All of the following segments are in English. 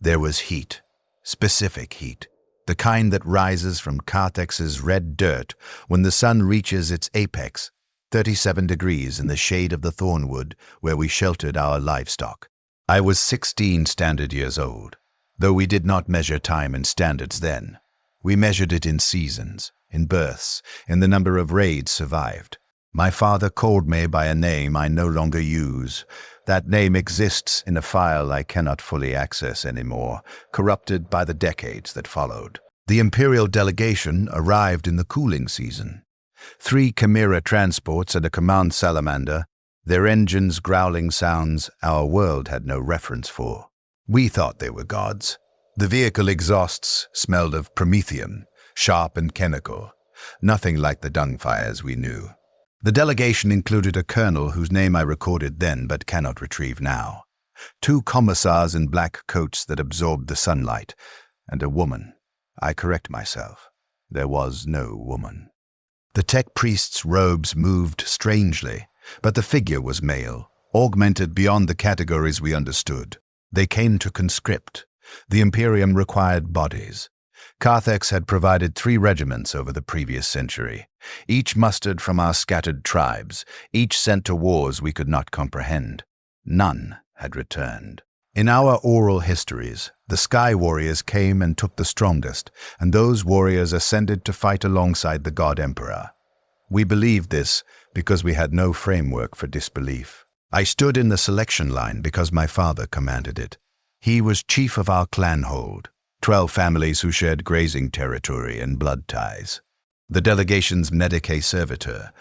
There was heat, specific heat, the kind that rises from Carthex's red dirt when the sun reaches its apex, 37 degrees in the shade of the thornwood where we sheltered our livestock. I was 16 standard years old, though we did not measure time in standards then. We measured it in seasons, in births, in the number of raids survived. My father called me by a name I no longer use. That name exists in a file I cannot fully access anymore, corrupted by the decades that followed. The Imperial delegation arrived in the cooling season. 3 Chimera transports and a command salamander, their engines growling sounds our world had no reference for. We thought they were gods. The vehicle exhausts smelled of promethium, sharp and chemical, nothing like the dung fires we knew. The delegation included a colonel whose name I recorded then but cannot retrieve now, 2 commissars in black coats that absorbed the sunlight, and a woman. I correct myself. There was no woman. The tech priest's robes moved strangely, but the figure was male, augmented beyond the categories we understood. They came to conscript. The Imperium required bodies. Carthex had provided 3 regiments over the previous century, each mustered from our scattered tribes, each sent to wars we could not comprehend. None had returned. In our oral histories, the Sky Warriors came and took the strongest, and those warriors ascended to fight alongside the God Emperor. We believed this because we had no framework for disbelief. I stood in the selection line because my father commanded it. He was chief of our clan hold, 12 families who shared grazing territory and blood ties. The delegation's medicae servitor,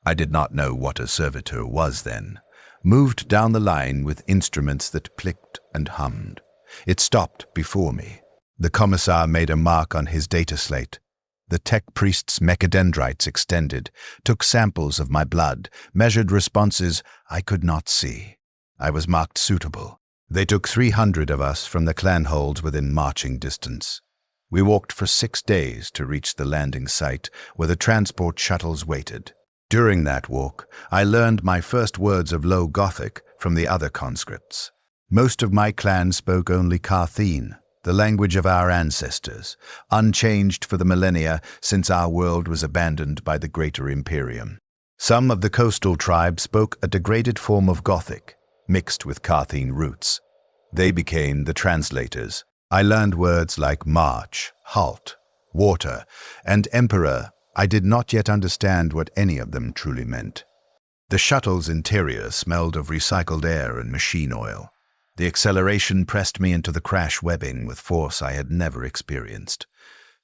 I did not know what a servitor was then, moved down the line with instruments that clicked and hummed. It stopped before me. The commissar made a mark on his data slate. The tech priest's mechadendrites extended, took samples of my blood, measured responses I could not see. I was marked suitable. They took 300 of us from the clan holds within marching distance. We walked for 6 days to reach the landing site where the transport shuttles waited. During that walk, I learned my first words of Low Gothic from the other conscripts. Most of my clan spoke only Carthene, the language of our ancestors, unchanged for the millennia since our world was abandoned by the Greater Imperium. Some of the coastal tribes spoke a degraded form of Gothic, mixed with Carthene roots. They became the translators. I learned words like march, halt, water, and emperor. I did not yet understand what any of them truly meant. The shuttle's interior smelled of recycled air and machine oil. The acceleration pressed me into the crash webbing with force I had never experienced.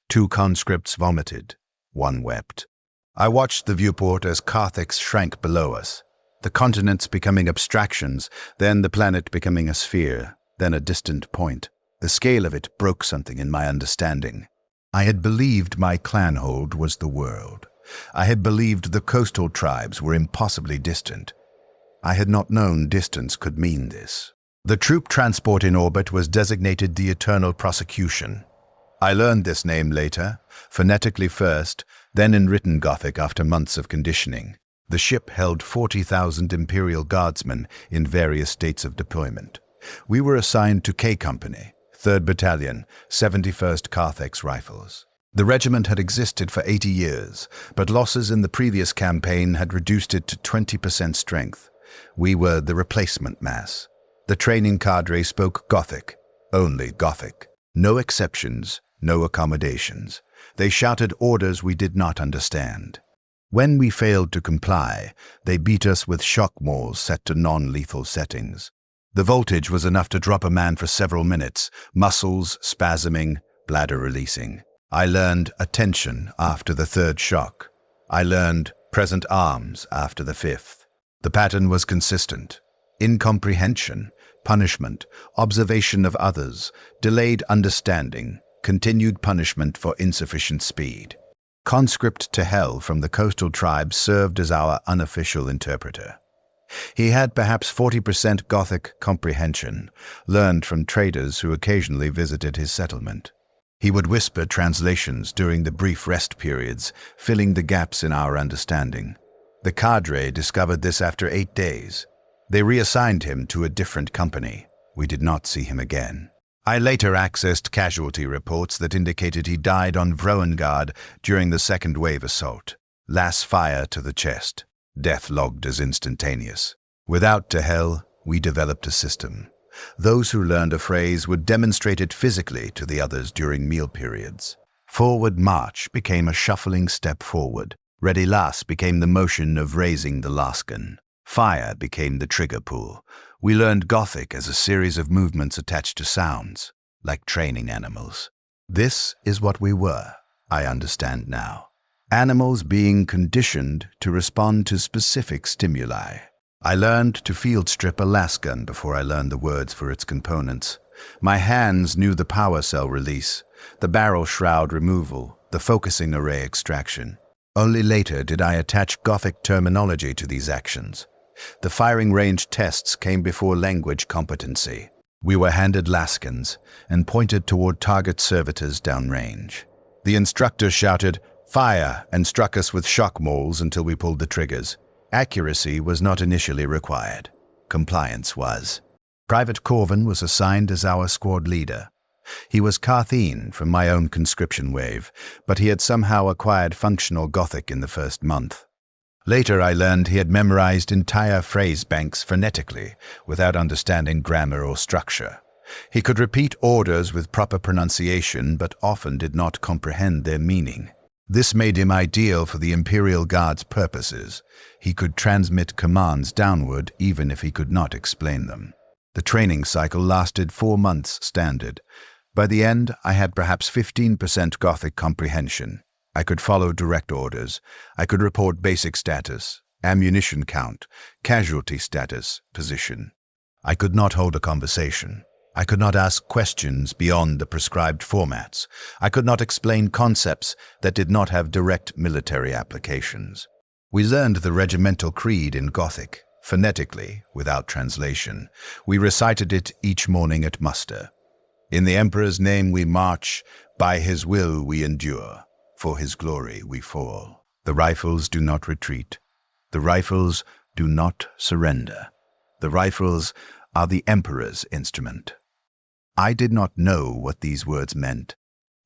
2 conscripts vomited. 1 wept. I watched the viewport as Carthex shrank below us, the continents becoming abstractions, then the planet becoming a sphere, then a distant point. The scale of it broke something in my understanding. I had believed my clanhold was the world. I had believed the coastal tribes were impossibly distant. I had not known distance could mean this. The troop transport in orbit was designated the Eternal Prosecution. I learned this name later, phonetically first, then in written Gothic after months of conditioning. The ship held 40,000 Imperial Guardsmen in various states of deployment. We were assigned to K Company, 3rd Battalion, 71st Carthex Rifles. The regiment had existed for 80 years, but losses in the previous campaign had reduced it to 20% strength. We were the replacement mass. The training cadre spoke Gothic, only Gothic. No exceptions, no accommodations. They shouted orders we did not understand. When we failed to comply, they beat us with shock mauls set to non-lethal settings. The voltage was enough to drop a man for several minutes, muscles spasming, bladder releasing. I learned attention after the 3rd shock. I learned present arms after the 5th. The pattern was consistent. Incomprehension, punishment, observation of others, delayed understanding, continued punishment for insufficient speed. Conscript to Hell from the coastal tribes served as our unofficial interpreter. He had perhaps 40% Gothic comprehension, learned from traders who occasionally visited his settlement. He would whisper translations during the brief rest periods, filling the gaps in our understanding. The cadre discovered this after 8 days. They reassigned him to a different company. We did not see him again. I later accessed casualty reports that indicated he died on Vroengard during the second wave assault. Lass fire to the chest. Death logged as instantaneous. Without to hell, we developed a system. Those who learned a phrase would demonstrate it physically to the others during meal periods. Forward march became a shuffling step forward. Ready lass became the motion of raising the lascan. Fire became the trigger pull. We learned Gothic as a series of movements attached to sounds, like training animals. This is what we were, I understand now. Animals being conditioned to respond to specific stimuli. I learned to field strip a lasgun before I learned the words for its components. My hands knew the power cell release, the barrel shroud removal, the focusing array extraction. Only later did I attach Gothic terminology to these actions. The firing range tests came before language competency. We were handed lascans and pointed toward target servitors downrange. The instructor shouted, "Fire," and struck us with shock mauls until we pulled the triggers. Accuracy was not initially required. Compliance was. Private Corvin was assigned as our squad leader. He was Carthene from my own conscription wave, but he had somehow acquired functional Gothic in the first month. Later I learned he had memorized entire phrase banks phonetically, without understanding grammar or structure. He could repeat orders with proper pronunciation, but often did not comprehend their meaning. This made him ideal for the Imperial Guard's purposes. He could transmit commands downward even if he could not explain them. The training cycle lasted 4 months standard. By the end, I had perhaps 15% Gothic comprehension. I could follow direct orders. I could report basic status, ammunition count, casualty status, position. I could not hold a conversation. I could not ask questions beyond the prescribed formats. I could not explain concepts that did not have direct military applications. We learned the regimental creed in Gothic, phonetically, without translation. We recited it each morning at muster. In the Emperor's name we march, by his will we endure. For his glory we fall. The rifles do not retreat. The rifles do not surrender. The rifles are the Emperor's instrument. I did not know what these words meant.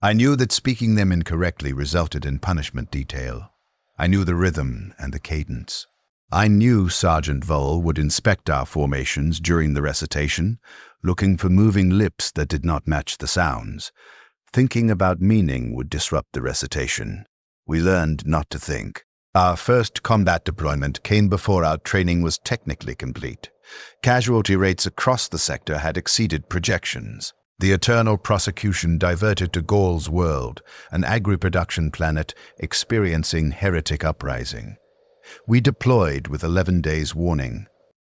I knew that speaking them incorrectly resulted in punishment detail. I knew the rhythm and the cadence. I knew Sergeant Vole would inspect our formations during the recitation, looking for moving lips that did not match the sounds. Thinking about meaning would disrupt the recitation. We learned not to think. Our first combat deployment came before our training was technically complete. Casualty rates across the sector had exceeded projections. The Eternal Prosecution diverted to Gaul's world, an agri-production planet experiencing heretic uprising. We deployed with 11 days warning.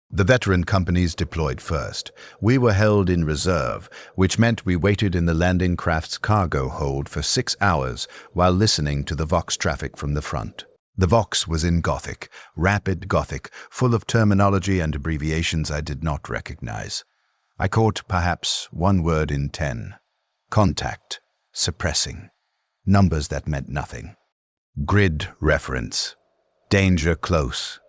The veteran companies deployed first. We were held in reserve, which meant we waited in the landing craft's cargo hold for 6 hours while listening to the Vox traffic from the front. The Vox was in Gothic, rapid Gothic, full of terminology and abbreviations I did not recognize. I caught perhaps 1 word in 10. Contact. Suppressing. Numbers that meant nothing. Grid reference. Danger close.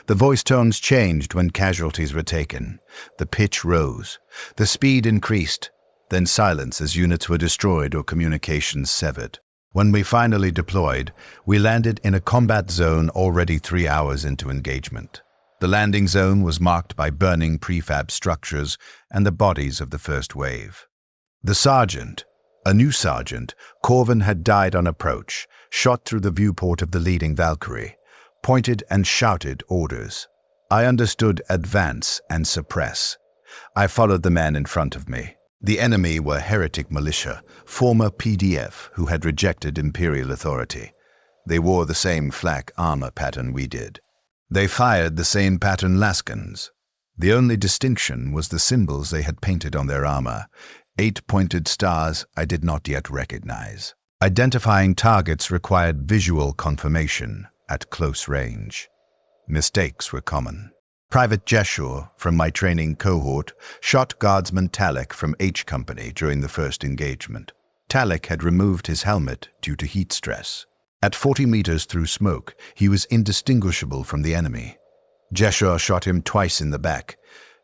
The voice tones changed when casualties were taken. The pitch rose. The speed increased. Then silence as units were destroyed or communications severed. When we finally deployed, we landed in a combat zone already 3 hours into engagement. The landing zone was marked by burning prefab structures and the bodies of the first wave. The sergeant, a new sergeant, Corvin had died on approach, shot through the viewport of the leading Valkyrie, pointed and shouted orders. I understood advance and suppress. I followed the man in front of me. The enemy were heretic militia, former PDF who had rejected imperial authority. They wore the same flak armor pattern we did. They fired the same pattern lascans. The only distinction was the symbols they had painted on their armor, 8-pointed stars I did not yet recognize. Identifying targets required visual confirmation at close range. Mistakes were common. Private Jeshua, from my training cohort, shot Guardsman Talek from H Company during the first engagement. Talek had removed his helmet due to heat stress. At 40 meters through smoke, he was indistinguishable from the enemy. Jeshua shot him twice in the back.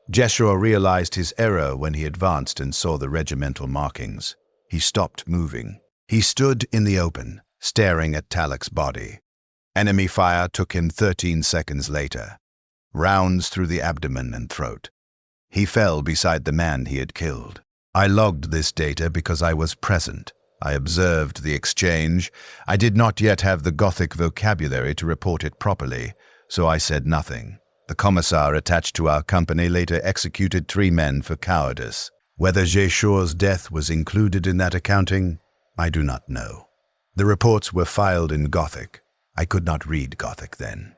Jeshua realized his error when he advanced and saw the regimental markings. He stopped moving. He stood in the open, staring at Talek's body. Enemy fire took him 13 seconds later. Rounds through the abdomen and throat. He fell beside the man he had killed. I logged this data because I was present. I observed the exchange. I did not yet have the Gothic vocabulary to report it properly, so I said nothing. The commissar attached to our company later executed 3 men for cowardice. Whether Jeshua's death was included in that accounting, I do not know. The reports were filed in Gothic. I could not read Gothic then.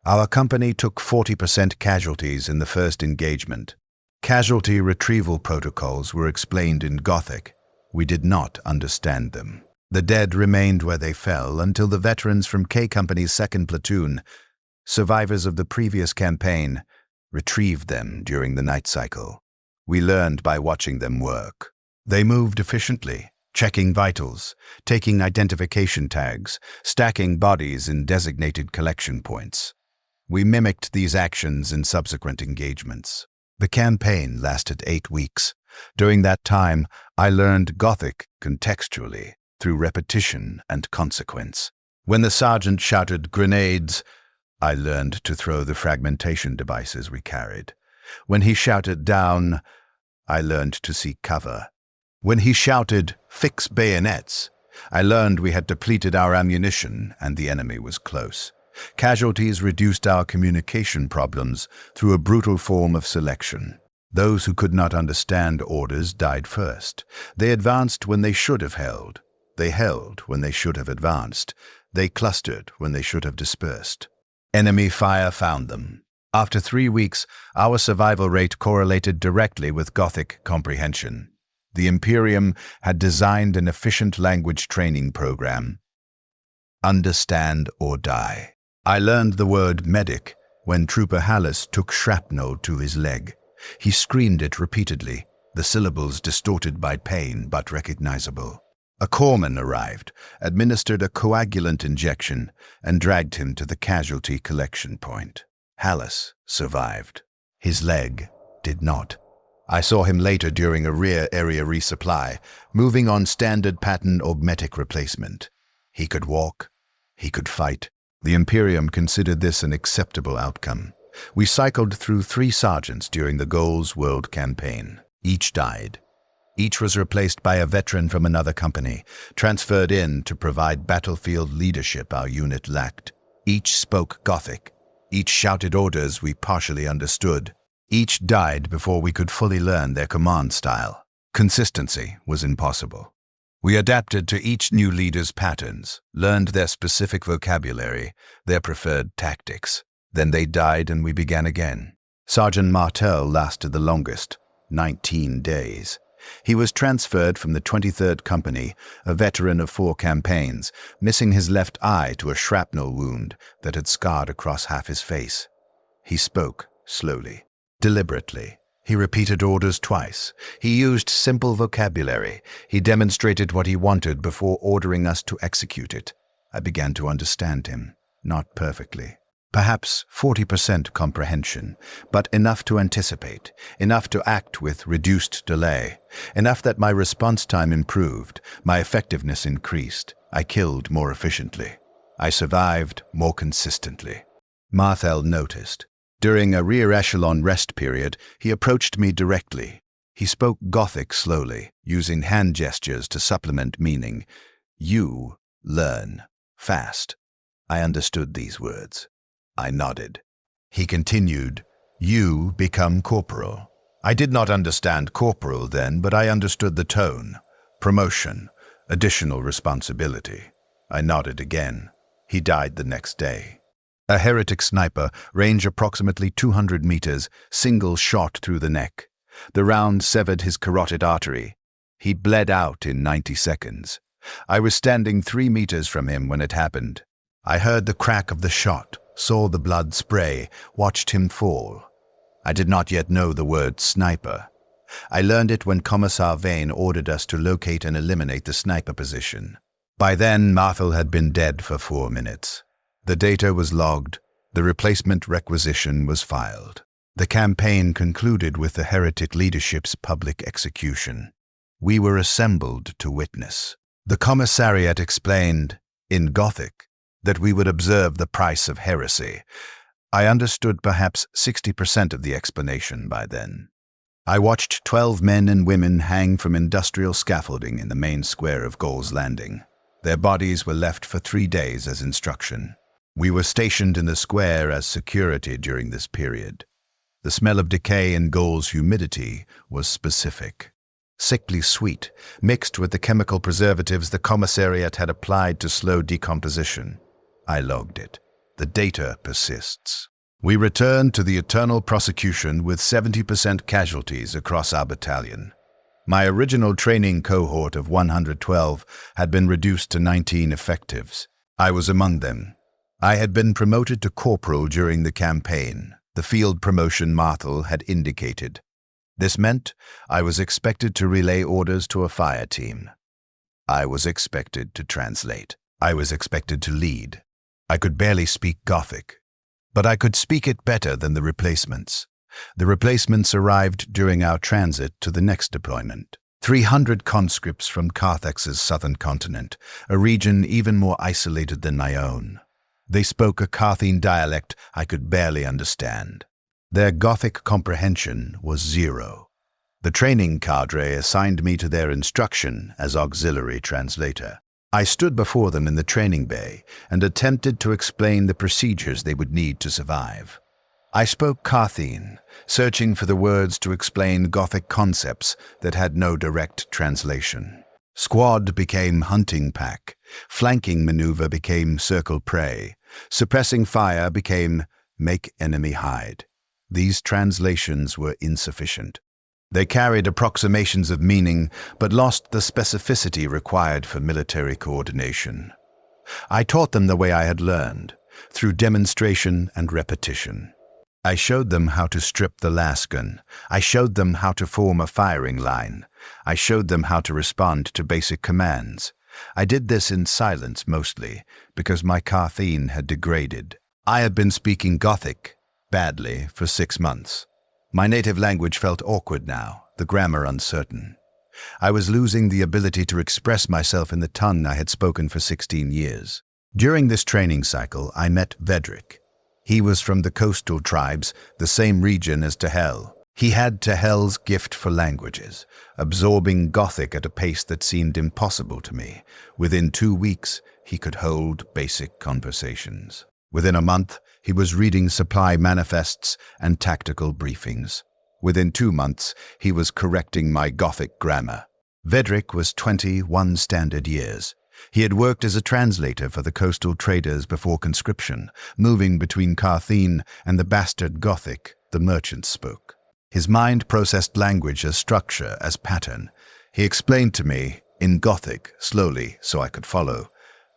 Our company took 40% casualties in the first engagement. Casualty retrieval protocols were explained in Gothic. We did not understand them. The dead remained where they fell until the veterans from K Company's 2nd Platoon, survivors of the previous campaign, retrieved them during the night cycle. We learned by watching them work. They moved efficiently, checking vitals, taking identification tags, stacking bodies in designated collection points. We mimicked these actions in subsequent engagements. The campaign lasted 8 weeks. During that time, I learned Gothic contextually, through repetition and consequence. When the sergeant shouted "grenades," I learned to throw the fragmentation devices we carried. When he shouted "down," I learned to seek cover. When he shouted "fix bayonets," I learned we had depleted our ammunition and the enemy was close. Casualties reduced our communication problems through a brutal form of selection. Those who could not understand orders died first. They advanced when they should have held. They held when they should have advanced. They clustered when they should have dispersed. Enemy fire found them. After 3 weeks, our survival rate correlated directly with Gothic comprehension. The Imperium had designed an efficient language training program. Understand or die. I learned the word medic when Trooper Hallis took shrapnel to his leg. He screamed it repeatedly, the syllables distorted by pain but recognizable. A corpsman arrived, administered a coagulant injection, and dragged him to the casualty collection point. Hallis survived. His leg did not. I saw him later during a rear area resupply, moving on standard pattern augmetic replacement. He could walk. He could fight. The Imperium considered this an acceptable outcome. We cycled through 3 sergeants during the Goals World campaign. Each died. Each was replaced by a veteran from another company, transferred in to provide battlefield leadership our unit lacked. Each spoke Gothic. Each shouted orders we partially understood. Each died before we could fully learn their command style. Consistency was impossible. We adapted to each new leader's patterns, learned their specific vocabulary, their preferred tactics. Then they died and we began again. Sergeant Martel lasted the longest, 19 days. He was transferred from the 23rd Company, a veteran of 4 campaigns, missing his left eye to a shrapnel wound that had scarred across half his face. He spoke slowly, deliberately. He repeated orders twice. He used simple vocabulary. He demonstrated what he wanted before ordering us to execute it. I began to understand him, not perfectly. Perhaps 40% comprehension, but enough to anticipate, enough to act with reduced delay, enough that my response time improved, my effectiveness increased. I killed more efficiently. I survived more consistently. Marthel noticed. During a rear echelon rest period, he approached me directly. He spoke Gothic slowly, using hand gestures to supplement meaning. You learn fast. I understood these words. I nodded. He continued, you become corporal. I did not understand corporal then, but I understood the tone. Promotion, additional responsibility. I nodded again. He died the next day. A heretic sniper, range approximately 200 meters, single shot through the neck. The round severed his carotid artery. He bled out in 90 seconds. I was standing 3 meters from him when it happened. I heard the crack of the shot, saw the blood spray, watched him fall. I did not yet know the word sniper. I learned it when Commissar Vane ordered us to locate and eliminate the sniper position. By then, Marthel had been dead for 4 minutes. The data was logged. The replacement requisition was filed. The campaign concluded with the heretic leadership's public execution. We were assembled to witness. The commissariat explained, in Gothic, that we would observe the price of heresy. I understood perhaps 60% of the explanation by then. I watched 12 men and women hang from industrial scaffolding in the main square of Gauls Landing. Their bodies were left for 3 days as instruction. We were stationed in the square as security during this period. The smell of decay and Gauls' humidity was specific. Sickly sweet, mixed with the chemical preservatives the commissariat had applied to slow decomposition. I logged it. The data persists. We returned to the eternal prosecution with 70% casualties across our battalion. My original training cohort of 112 had been reduced to 19 effectives. I was among them. I had been promoted to corporal during the campaign, the field promotion Martel had indicated. This meant I was expected to relay orders to a fire team. I was expected to translate. I was expected to lead. I could barely speak Gothic, but I could speak it better than the replacements. The replacements arrived during our transit to the next deployment. 300 conscripts from Carthag's southern continent, a region even more isolated than my own. They spoke a Carthage dialect I could barely understand. Their Gothic comprehension was zero. The training cadre assigned me to their instruction as auxiliary translator. I stood before them in the training bay and attempted to explain the procedures they would need to survive. I spoke Carthage, searching for the words to explain Gothic concepts that had no direct translation. Squad became hunting pack, flanking maneuver became circle prey, suppressing fire became make enemy hide. These translations were insufficient. They carried approximations of meaning, but lost the specificity required for military coordination. I taught them the way I had learned, through demonstration and repetition. I showed them how to strip the lasgun. I showed them how to form a firing line. I showed them how to respond to basic commands. I did this in silence mostly, because my Carthage had degraded. I had been speaking Gothic, badly, for 6 months. My native language felt awkward now, the grammar uncertain. I was losing the ability to express myself in the tongue I had spoken for 16 years. During this training cycle, I met Vedrick. He was from the coastal tribes, the same region as Tehel. He had Tehel's gift for languages, absorbing Gothic at a pace that seemed impossible to me. Within 2 weeks, he could hold basic conversations. Within a month, he was reading supply manifests and tactical briefings. Within 2 months, he was correcting my Gothic grammar. Vedrick was 21 standard years. He had worked as a translator for the coastal traders before conscription, moving between Carthage and the bastard Gothic the merchants spoke. His mind processed language as structure, as pattern. He explained to me, in Gothic, slowly so I could follow,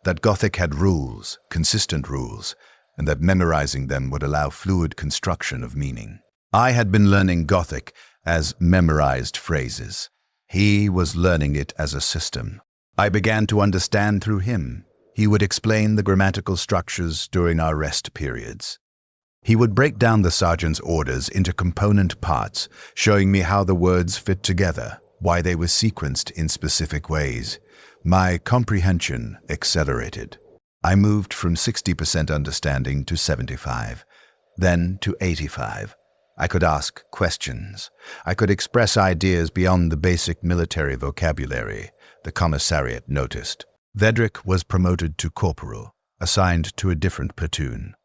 that Gothic had rules, consistent rules, and that memorizing them would allow fluid construction of meaning. I had been learning Gothic as memorized phrases. He was learning it as a system. I began to understand through him. He would explain the grammatical structures during our rest periods. He would break down the sergeant's orders into component parts, showing me how the words fit together, why they were sequenced in specific ways. My comprehension accelerated. I moved from 60% understanding to 75, then to 85. I could ask questions. I could express ideas beyond the basic military vocabulary, the commissariat noticed. Vedrick was promoted to corporal, assigned to a different platoon.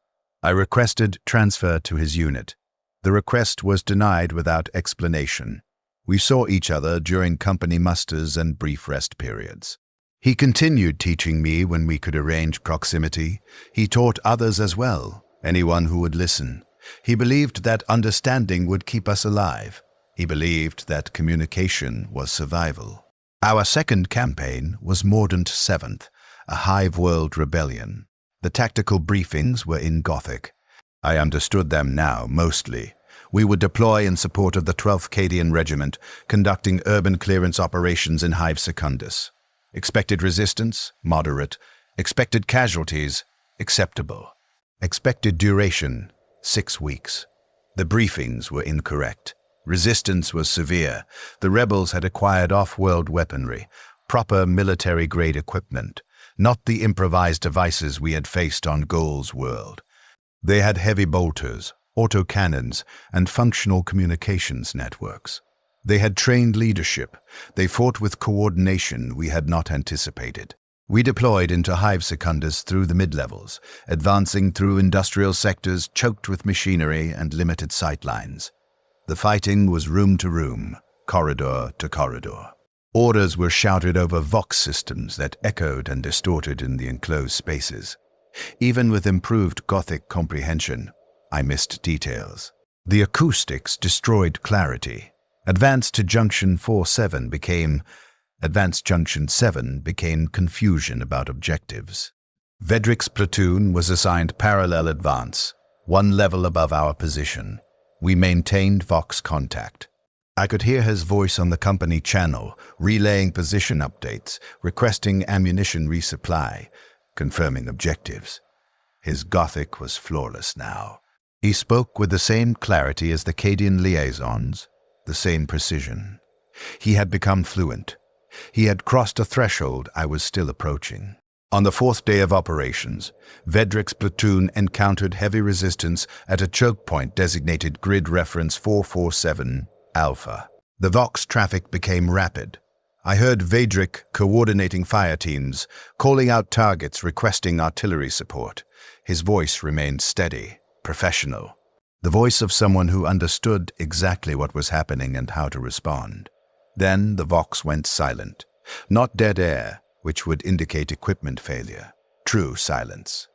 I requested transfer to his unit. The request was denied without explanation. We saw each other during company musters and brief rest periods. He continued teaching me when we could arrange proximity. He taught others as well, anyone who would listen. He believed that understanding would keep us alive. He believed that communication was survival. Our second campaign was Mordant 7th, a Hive World rebellion. The tactical briefings were in Gothic. I understood them now, mostly. We would deploy in support of the 12th Cadian Regiment, conducting urban clearance operations in Hive Secundus. Expected resistance, moderate. Expected casualties, acceptable. Expected duration, 6 weeks. The briefings were incorrect. Resistance was severe. The rebels had acquired off-world weaponry, proper military-grade equipment, not the improvised devices we had faced on Goal's world. They had heavy bolters, autocannons, and functional communications networks. They had trained leadership. They fought with coordination we had not anticipated. We deployed into hive secundus through the mid-levels, advancing through industrial sectors choked with machinery and limited sightlines. The fighting was room to room, corridor to corridor. Orders were shouted over Vox systems that echoed and distorted in the enclosed spaces. Even with improved Gothic comprehension, I missed details. The acoustics destroyed clarity. Advanced Junction 7 became confusion about objectives. Vedric's platoon was assigned parallel advance, one level above our position. We maintained Vox contact. I could hear his voice on the company channel, relaying position updates, requesting ammunition resupply, confirming objectives. His Gothic was flawless now. He spoke with the same clarity as the Cadian liaisons, the same precision. He had become fluent. He had crossed a threshold I was still approaching. On the fourth day of operations, Vedric's platoon encountered heavy resistance at a choke point designated Grid Reference 447 Alpha. The Vox traffic became rapid. I heard Vedric coordinating fire teams, calling out targets, requesting artillery support. His voice remained steady, professional. The voice of someone who understood exactly what was happening and how to respond. Then the Vox went silent. Not dead air, which would indicate equipment failure. True silence.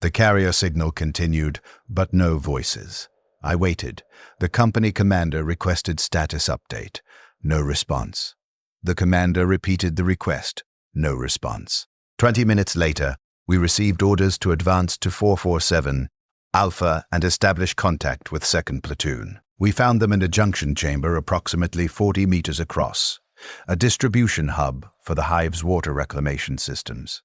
The carrier signal continued, but no voices. I waited. The company commander requested status update. No response. The commander repeated the request. No response. 20 minutes later, we received orders to advance to 447 Alpha and establish contact with 2nd Platoon. We found them in a junction chamber approximately 40 meters across, a distribution hub for the hive's water reclamation systems.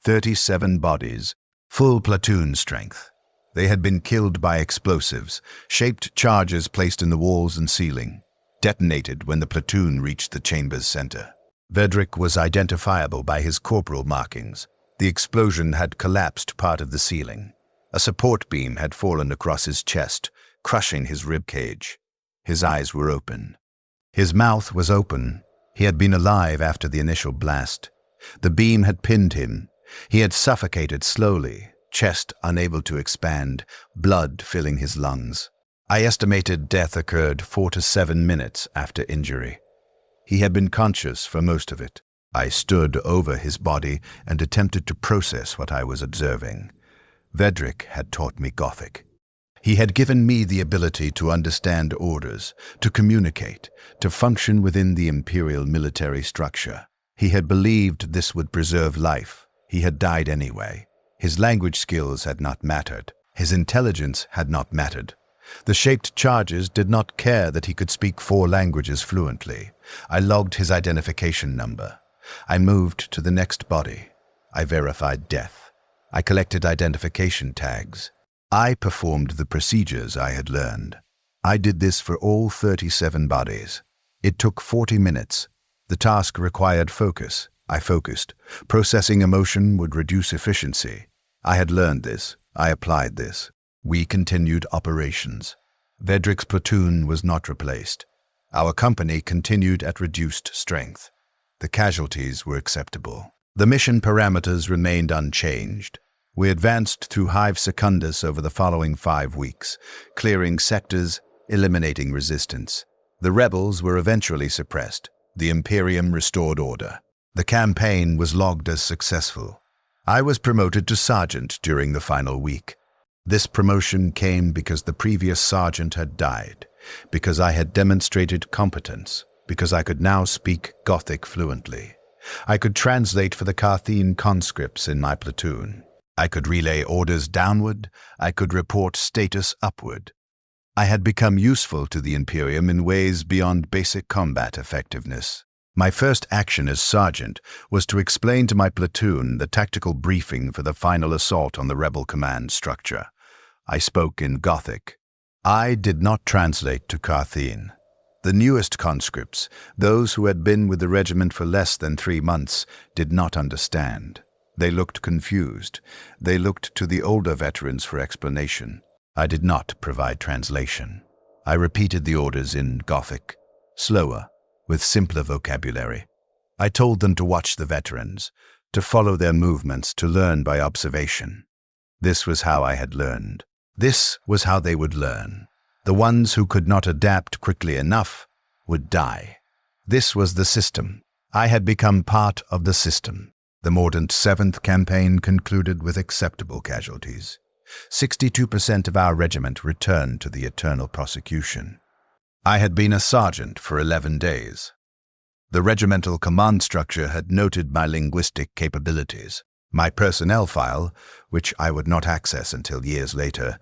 37 bodies, full platoon strength. They had been killed by explosives, shaped charges placed in the walls and ceiling, detonated when the platoon reached the chamber's center. Vedric was identifiable by his corporal markings. The explosion had collapsed part of the ceiling. A support beam had fallen across his chest, crushing his ribcage. His eyes were open. His mouth was open. He had been alive after the initial blast. The beam had pinned him. He had suffocated slowly, chest unable to expand, blood filling his lungs. I estimated death occurred 4 to 7 minutes after injury. He had been conscious for most of it. I stood over his body and attempted to process what I was observing. Vedric had taught me Gothic. He had given me the ability to understand orders, to communicate, to function within the imperial military structure. He had believed this would preserve life. He had died anyway. His language skills had not mattered. His intelligence had not mattered. The shaped charges did not care that he could speak 4 languages fluently. I logged his identification number. I moved to the next body. I verified death. I collected identification tags. I performed the procedures I had learned. I did this for all 37 bodies. It took 40 minutes. The task required focus. I focused. Processing emotion would reduce efficiency. I had learned this. I applied this. We continued operations. Vedric's platoon was not replaced. Our company continued at reduced strength. The casualties were acceptable. The mission parameters remained unchanged. We advanced through Hive Secundus over the following 5 weeks, clearing sectors, eliminating resistance. The rebels were eventually suppressed. The Imperium restored order. The campaign was logged as successful. I was promoted to sergeant during the final week. This promotion came because the previous sergeant had died, because I had demonstrated competence, because I could now speak Gothic fluently. I could translate for the Carthene conscripts in my platoon. I could relay orders downward. I could report status upward. I had become useful to the Imperium in ways beyond basic combat effectiveness. My first action as sergeant was to explain to my platoon the tactical briefing for the final assault on the rebel command structure. I spoke in Gothic. I did not translate to Carthene. The newest conscripts, those who had been with the regiment for less than 3 months, did not understand. They looked confused. They looked to the older veterans for explanation. I did not provide translation. I repeated the orders in Gothic, slower, with simpler vocabulary. I told them to watch the veterans, to follow their movements, to learn by observation. This was how I had learned. This was how they would learn. The ones who could not adapt quickly enough would die. This was the system. I had become part of the system. The Mordant 7th campaign concluded with acceptable casualties. 62% of our regiment returned to the eternal prosecution. I had been a sergeant for 11 days. The regimental command structure had noted my linguistic capabilities. My personnel file, which I would not access until years later,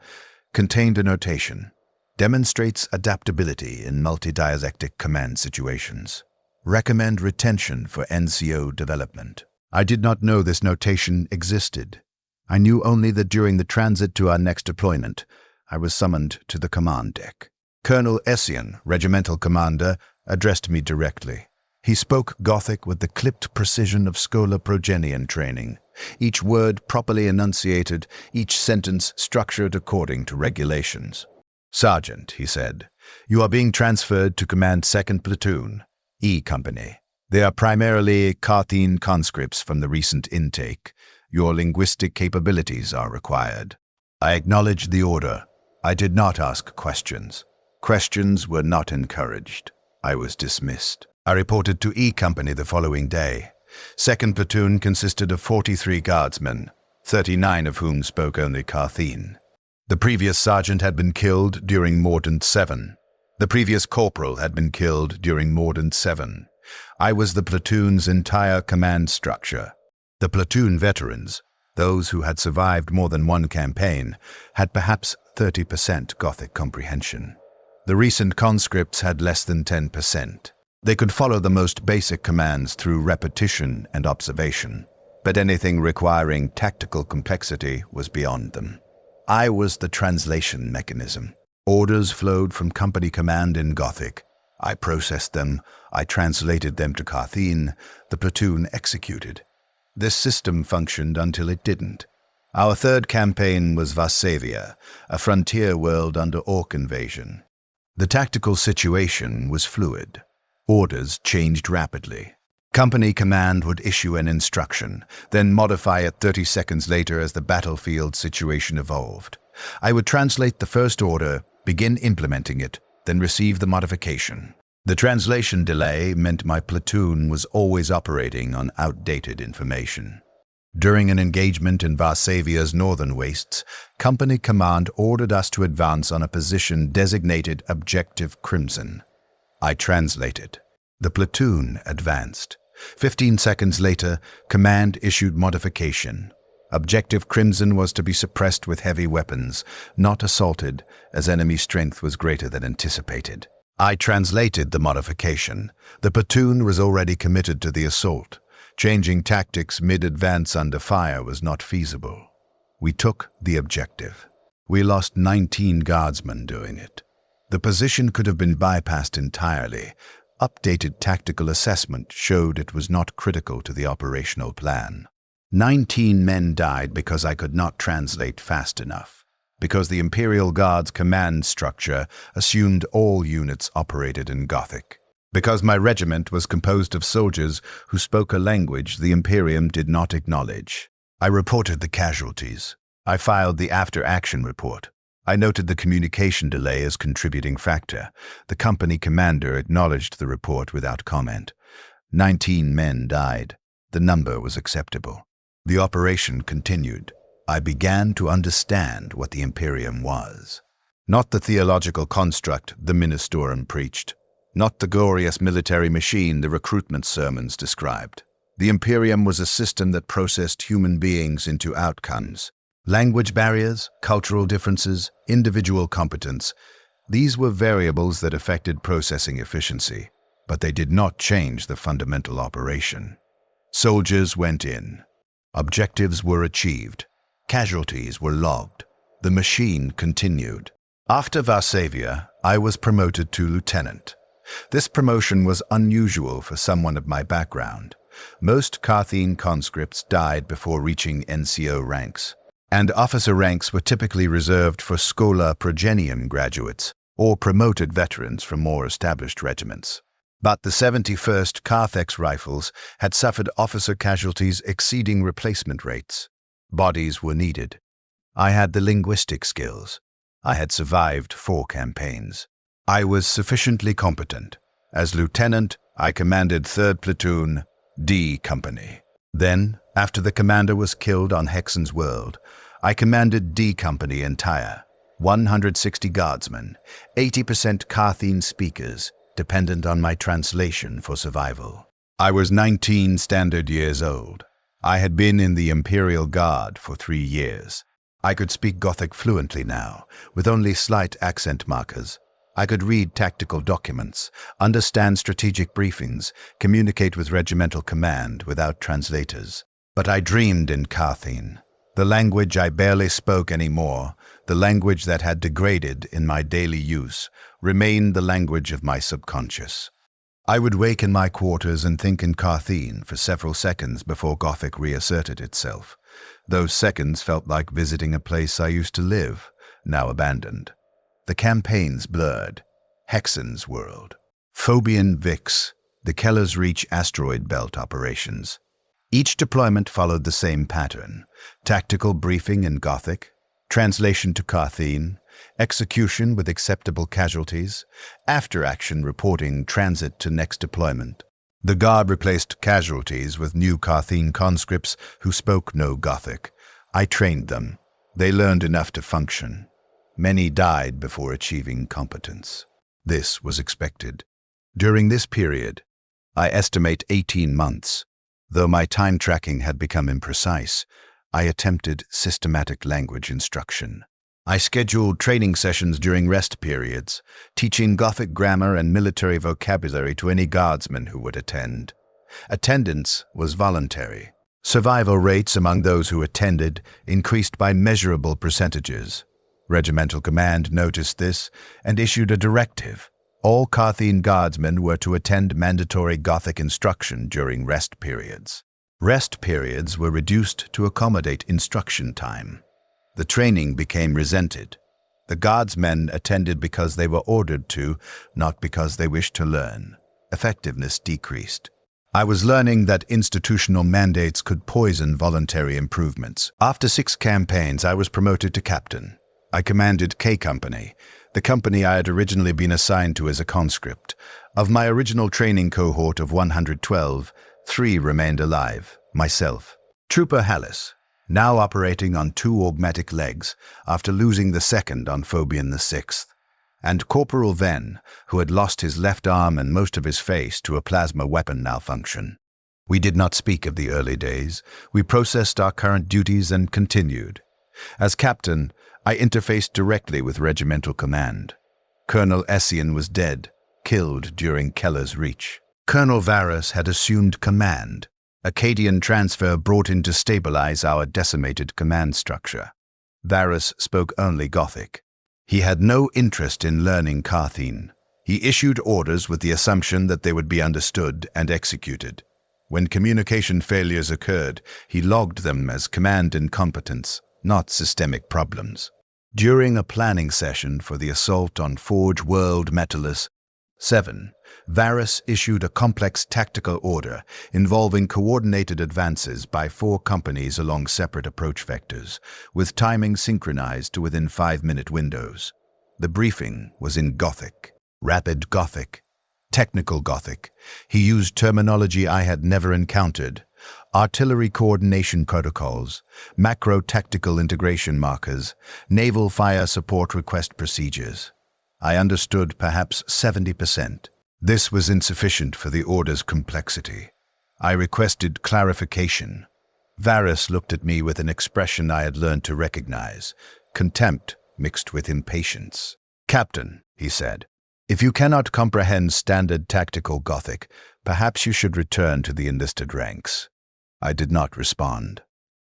contained a notation. Demonstrates adaptability in multidialectic command situations. Recommend retention for NCO development. I did not know this notation existed. I knew only that during the transit to our next deployment, I was summoned to the command deck. Colonel Essian, regimental commander, addressed me directly. He spoke Gothic with the clipped precision of Schola Progenian training, each word properly enunciated, each sentence structured according to regulations. "Sergeant," he said, "you are being transferred to command 2nd Platoon, E Company. They are primarily Carthene conscripts from the recent intake. Your linguistic capabilities are required." I acknowledged the order. I did not ask questions. Questions were not encouraged. I was dismissed. I reported to E Company the following day. 2nd Platoon consisted of 43 guardsmen, 39 of whom spoke only Carthene. The previous sergeant had been killed during Mordant 7. The previous corporal had been killed during Mordant 7. I was the platoon's entire command structure. The platoon veterans, those who had survived more than one campaign, had perhaps 30% Gothic comprehension. The recent conscripts had less than 10%. They could follow the most basic commands through repetition and observation, but anything requiring tactical complexity was beyond them. I was the translation mechanism. Orders flowed from company command in Gothic. I processed them, I translated them to Carthene, the platoon executed. This system functioned until it didn't. Our third campaign was Varsavia, a frontier world under Orc invasion. The tactical situation was fluid. Orders changed rapidly. Company command would issue an instruction, then modify it 30 seconds later as the battlefield situation evolved. I would translate the first order, begin implementing it, then receive the modification. The translation delay meant my platoon was always operating on outdated information. During an engagement in Varsavia's northern wastes, company command ordered us to advance on a position designated Objective Crimson. I translated. The platoon advanced. 15 seconds later, command issued modification. Objective Crimson was to be suppressed with heavy weapons, not assaulted, as enemy strength was greater than anticipated. I translated the modification. The platoon was already committed to the assault. Changing tactics mid-advance under fire was not feasible. We took the objective. We lost 19 guardsmen doing it. The position could have been bypassed entirely. Updated tactical assessment showed it was not critical to the operational plan. 19 men died because I could not translate fast enough, because the Imperial Guard's command structure assumed all units operated in Gothic, because my regiment was composed of soldiers who spoke a language the Imperium did not acknowledge. I reported the casualties. I filed the after-action report. I noted the communication delay as contributing factor. The company commander acknowledged the report without comment. 19 men died. The number was acceptable. The operation continued. I began to understand what the Imperium was. Not the theological construct the Ministorum preached. Not the glorious military machine the recruitment sermons described. The Imperium was a system that processed human beings into outcomes. Language barriers, cultural differences, individual competence. These were variables that affected processing efficiency, but they did not change the fundamental operation. Soldiers went in. Objectives were achieved. Casualties were logged. The machine continued. After Varsavia, I was promoted to lieutenant. This promotion was unusual for someone of my background. Most Carthene conscripts died before reaching NCO ranks, and officer ranks were typically reserved for Schola Progenium graduates or promoted veterans from more established regiments. But the 71st Carthex Rifles had suffered officer casualties exceeding replacement rates. Bodies were needed. I had the linguistic skills. I had survived 4 campaigns. I was sufficiently competent. As lieutenant, I commanded 3rd Platoon, D Company. Then, after the commander was killed on Hexen's World, I commanded D Company entire, 160 guardsmen, 80% Carthene speakers, dependent on my translation for survival. I was 19 standard years old. I had been in the Imperial Guard for 3 years. I could speak Gothic fluently now, with only slight accent markers. I could read tactical documents, understand strategic briefings, communicate with regimental command without translators. But I dreamed in Carthene, the language I barely spoke anymore, the language that had degraded in my daily use, remained the language of my subconscious. I would wake in my quarters and think in Carthene for several seconds before Gothic reasserted itself. Those seconds felt like visiting a place I used to live, now abandoned. The campaigns blurred. Hexen's World. Phobian Vix, the Keller's Reach asteroid belt operations. Each deployment followed the same pattern: tactical briefing in Gothic, translation to Carthene, execution with acceptable casualties, after-action reporting transit to next deployment. The Guard replaced casualties with new Carthene conscripts who spoke no Gothic. I trained them. They learned enough to function. Many died before achieving competence. This was expected. During this period, I estimate 18 months, though my time tracking had become imprecise, I attempted systematic language instruction. I scheduled training sessions during rest periods, teaching Gothic grammar and military vocabulary to any guardsmen who would attend. Attendance was voluntary. Survival rates among those who attended increased by measurable percentages. Regimental command noticed this and issued a directive. All Carthene guardsmen were to attend mandatory Gothic instruction during rest periods. Rest periods were reduced to accommodate instruction time. The training became resented. The guardsmen attended because they were ordered to, not because they wished to learn. Effectiveness decreased. I was learning that institutional mandates could poison voluntary improvements. After 6 campaigns, I was promoted to captain. I commanded K Company, the company I had originally been assigned to as a conscript. Of my original training cohort of 112, 3 remained alive, myself. Trooper Hallis, now operating on 2 augmatic legs after losing the second on Phobian VI, and Corporal Venn, who had lost his left arm and most of his face to a plasma weapon malfunction. We did not speak of the early days. We processed our current duties and continued. As captain, I interfaced directly with regimental command. Colonel Essien was dead, killed during Keller's Reach. Colonel Varus had assumed command. Acadian transfer brought in to stabilize our decimated command structure. Varus spoke only Gothic. He had no interest in learning Carthene. He issued orders with the assumption that they would be understood and executed. When communication failures occurred, he logged them as command incompetence, not systemic problems. During a planning session for the assault on Forge World Metallus 7, Varus issued a complex tactical order involving coordinated advances by 4 companies along separate approach vectors, with timing synchronized to within 5-minute windows. The briefing was in Gothic, rapid Gothic, technical Gothic. He used terminology I had never encountered: artillery coordination protocols, macro-tactical integration markers, naval fire support request procedures. I understood perhaps 70%. This was insufficient for the order's complexity. I requested clarification. Varus looked at me with an expression I had learned to recognize: contempt mixed with impatience. "Captain," he said, "if you cannot comprehend standard tactical Gothic, perhaps you should return to the enlisted ranks." I did not respond.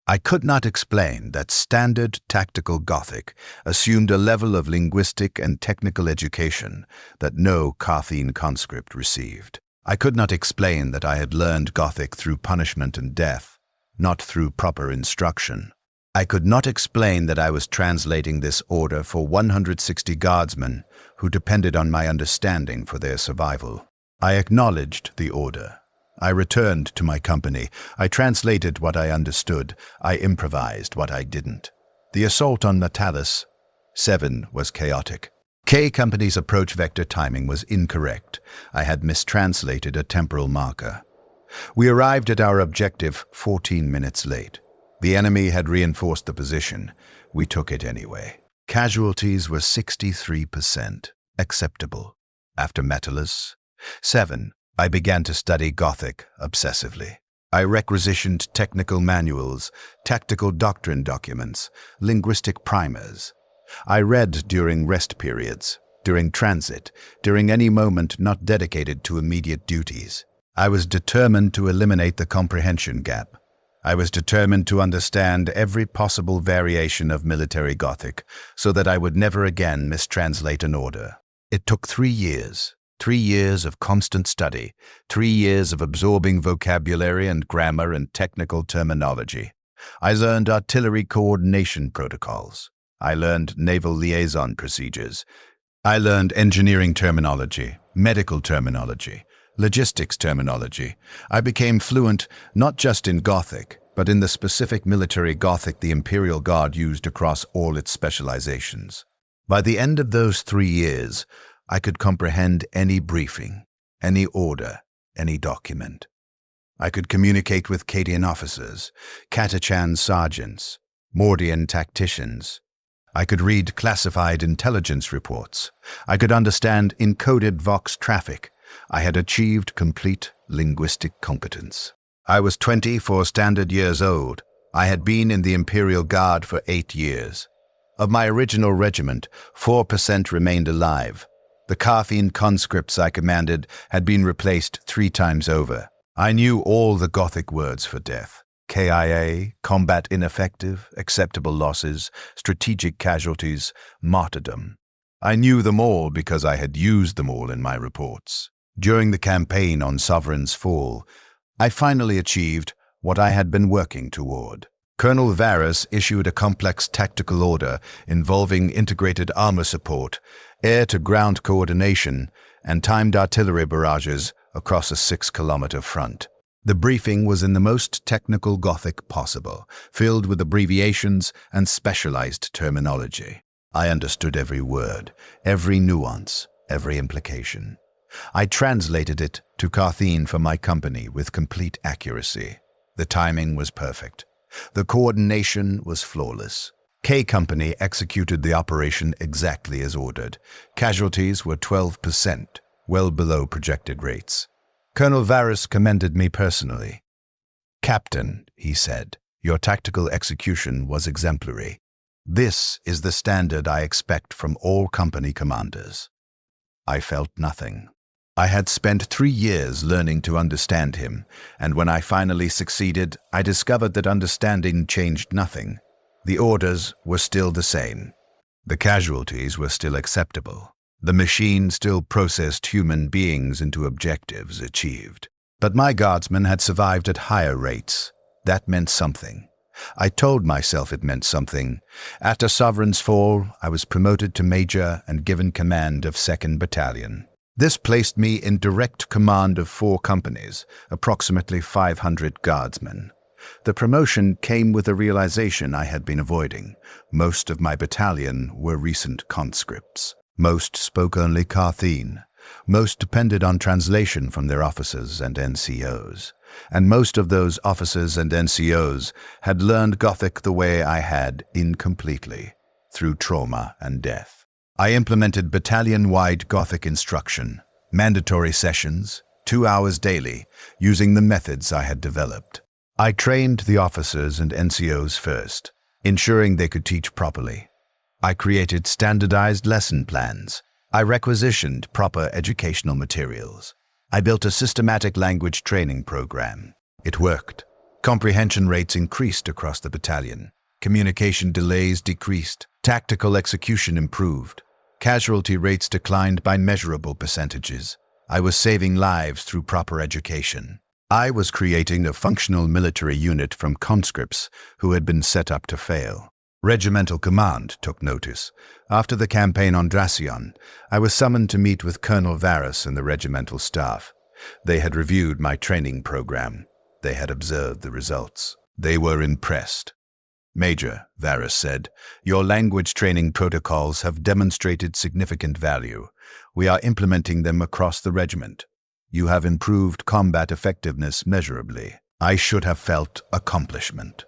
I could not explain that standard tactical Gothic assumed a level of linguistic and technical education that no Carthene conscript received. I could not explain that I had learned Gothic through punishment and death, not through proper instruction. I could not explain that I was translating this order for 160 guardsmen who depended on my understanding for their survival. I acknowledged the order. I returned to my company. I translated what I understood. I improvised what I didn't. The assault on Natalis 7 was chaotic. K Company's approach vector timing was incorrect. I had mistranslated a temporal marker. We arrived at our objective 14 minutes late. The enemy had reinforced the position. We took it anyway. Casualties were 63%. Acceptable. After Natalis 7, I began to study Gothic obsessively. I requisitioned technical manuals, tactical doctrine documents, linguistic primers. I read during rest periods, during transit, during any moment not dedicated to immediate duties. I was determined to eliminate the comprehension gap. I was determined to understand every possible variation of military Gothic so that I would never again mistranslate an order. It took 3 years. 3 years of constant study, 3 years of absorbing vocabulary and grammar and technical terminology. I learned artillery coordination protocols. I learned naval liaison procedures. I learned engineering terminology, medical terminology, logistics terminology. I became fluent not just in Gothic, but in the specific military Gothic the Imperial Guard used across all its specializations. By the end of those 3 years, I could comprehend any briefing, any order, any document. I could communicate with Cadian officers, Catachan sergeants, Mordian tacticians. I could read classified intelligence reports. I could understand encoded Vox traffic. I had achieved complete linguistic competence. I was 24 standard years old. I had been in the Imperial Guard for 8 years. Of my original regiment, 4% remained alive. The Carthene conscripts I commanded had been replaced 3 times over. I knew all the Gothic words for death. KIA, combat ineffective, acceptable losses, strategic casualties, martyrdom. I knew them all because I had used them all in my reports. During the campaign on Sovereign's Fall, I finally achieved what I had been working toward. Colonel Varus issued a complex tactical order involving integrated armor support, air-to-ground coordination, and timed artillery barrages across a 6-kilometer front. The briefing was in the most technical Gothic possible, filled with abbreviations and specialized terminology. I understood every word, every nuance, every implication. I translated it to Carthene for my company with complete accuracy. The timing was perfect. The coordination was flawless. K Company executed the operation exactly as ordered. Casualties were 12%, well below projected rates. Colonel Varus commended me personally. "Captain," he said, "your tactical execution was exemplary. This is the standard I expect from all company commanders." I felt nothing. I had spent 3 years learning to understand him, and when I finally succeeded, I discovered that understanding changed nothing. The orders were still the same. The casualties were still acceptable. The machine still processed human beings into objectives achieved. But my guardsmen had survived at higher rates. That meant something. I told myself it meant something. After Sovereign's Fall, I was promoted to Major and given command of 2nd Battalion. This placed me in direct command of 4 companies, approximately 500 guardsmen. The promotion came with a realization I had been avoiding. Most of my battalion were recent conscripts. Most spoke only Carthene. Most depended on translation from their officers and NCOs. And most of those officers and NCOs had learned Gothic the way I had, incompletely, through trauma and death. I implemented battalion-wide Gothic instruction, mandatory sessions, 2 hours daily, using the methods I had developed. I trained the officers and NCOs first, ensuring they could teach properly. I created standardized lesson plans. I requisitioned proper educational materials. I built a systematic language training program. It worked. Comprehension rates increased across the battalion. Communication delays decreased. Tactical execution improved. Casualty rates declined by measurable percentages. I was saving lives through proper education. I was creating a functional military unit from conscripts who had been set up to fail. Regimental command took notice. After the campaign on Dracion, I was summoned to meet with Colonel Varus and the regimental staff. They had reviewed my training program. They had observed the results. They were impressed. "Major," Varus said, "your language training protocols have demonstrated significant value. We are implementing them across the regiment. You have improved combat effectiveness measurably." I should have felt accomplishment.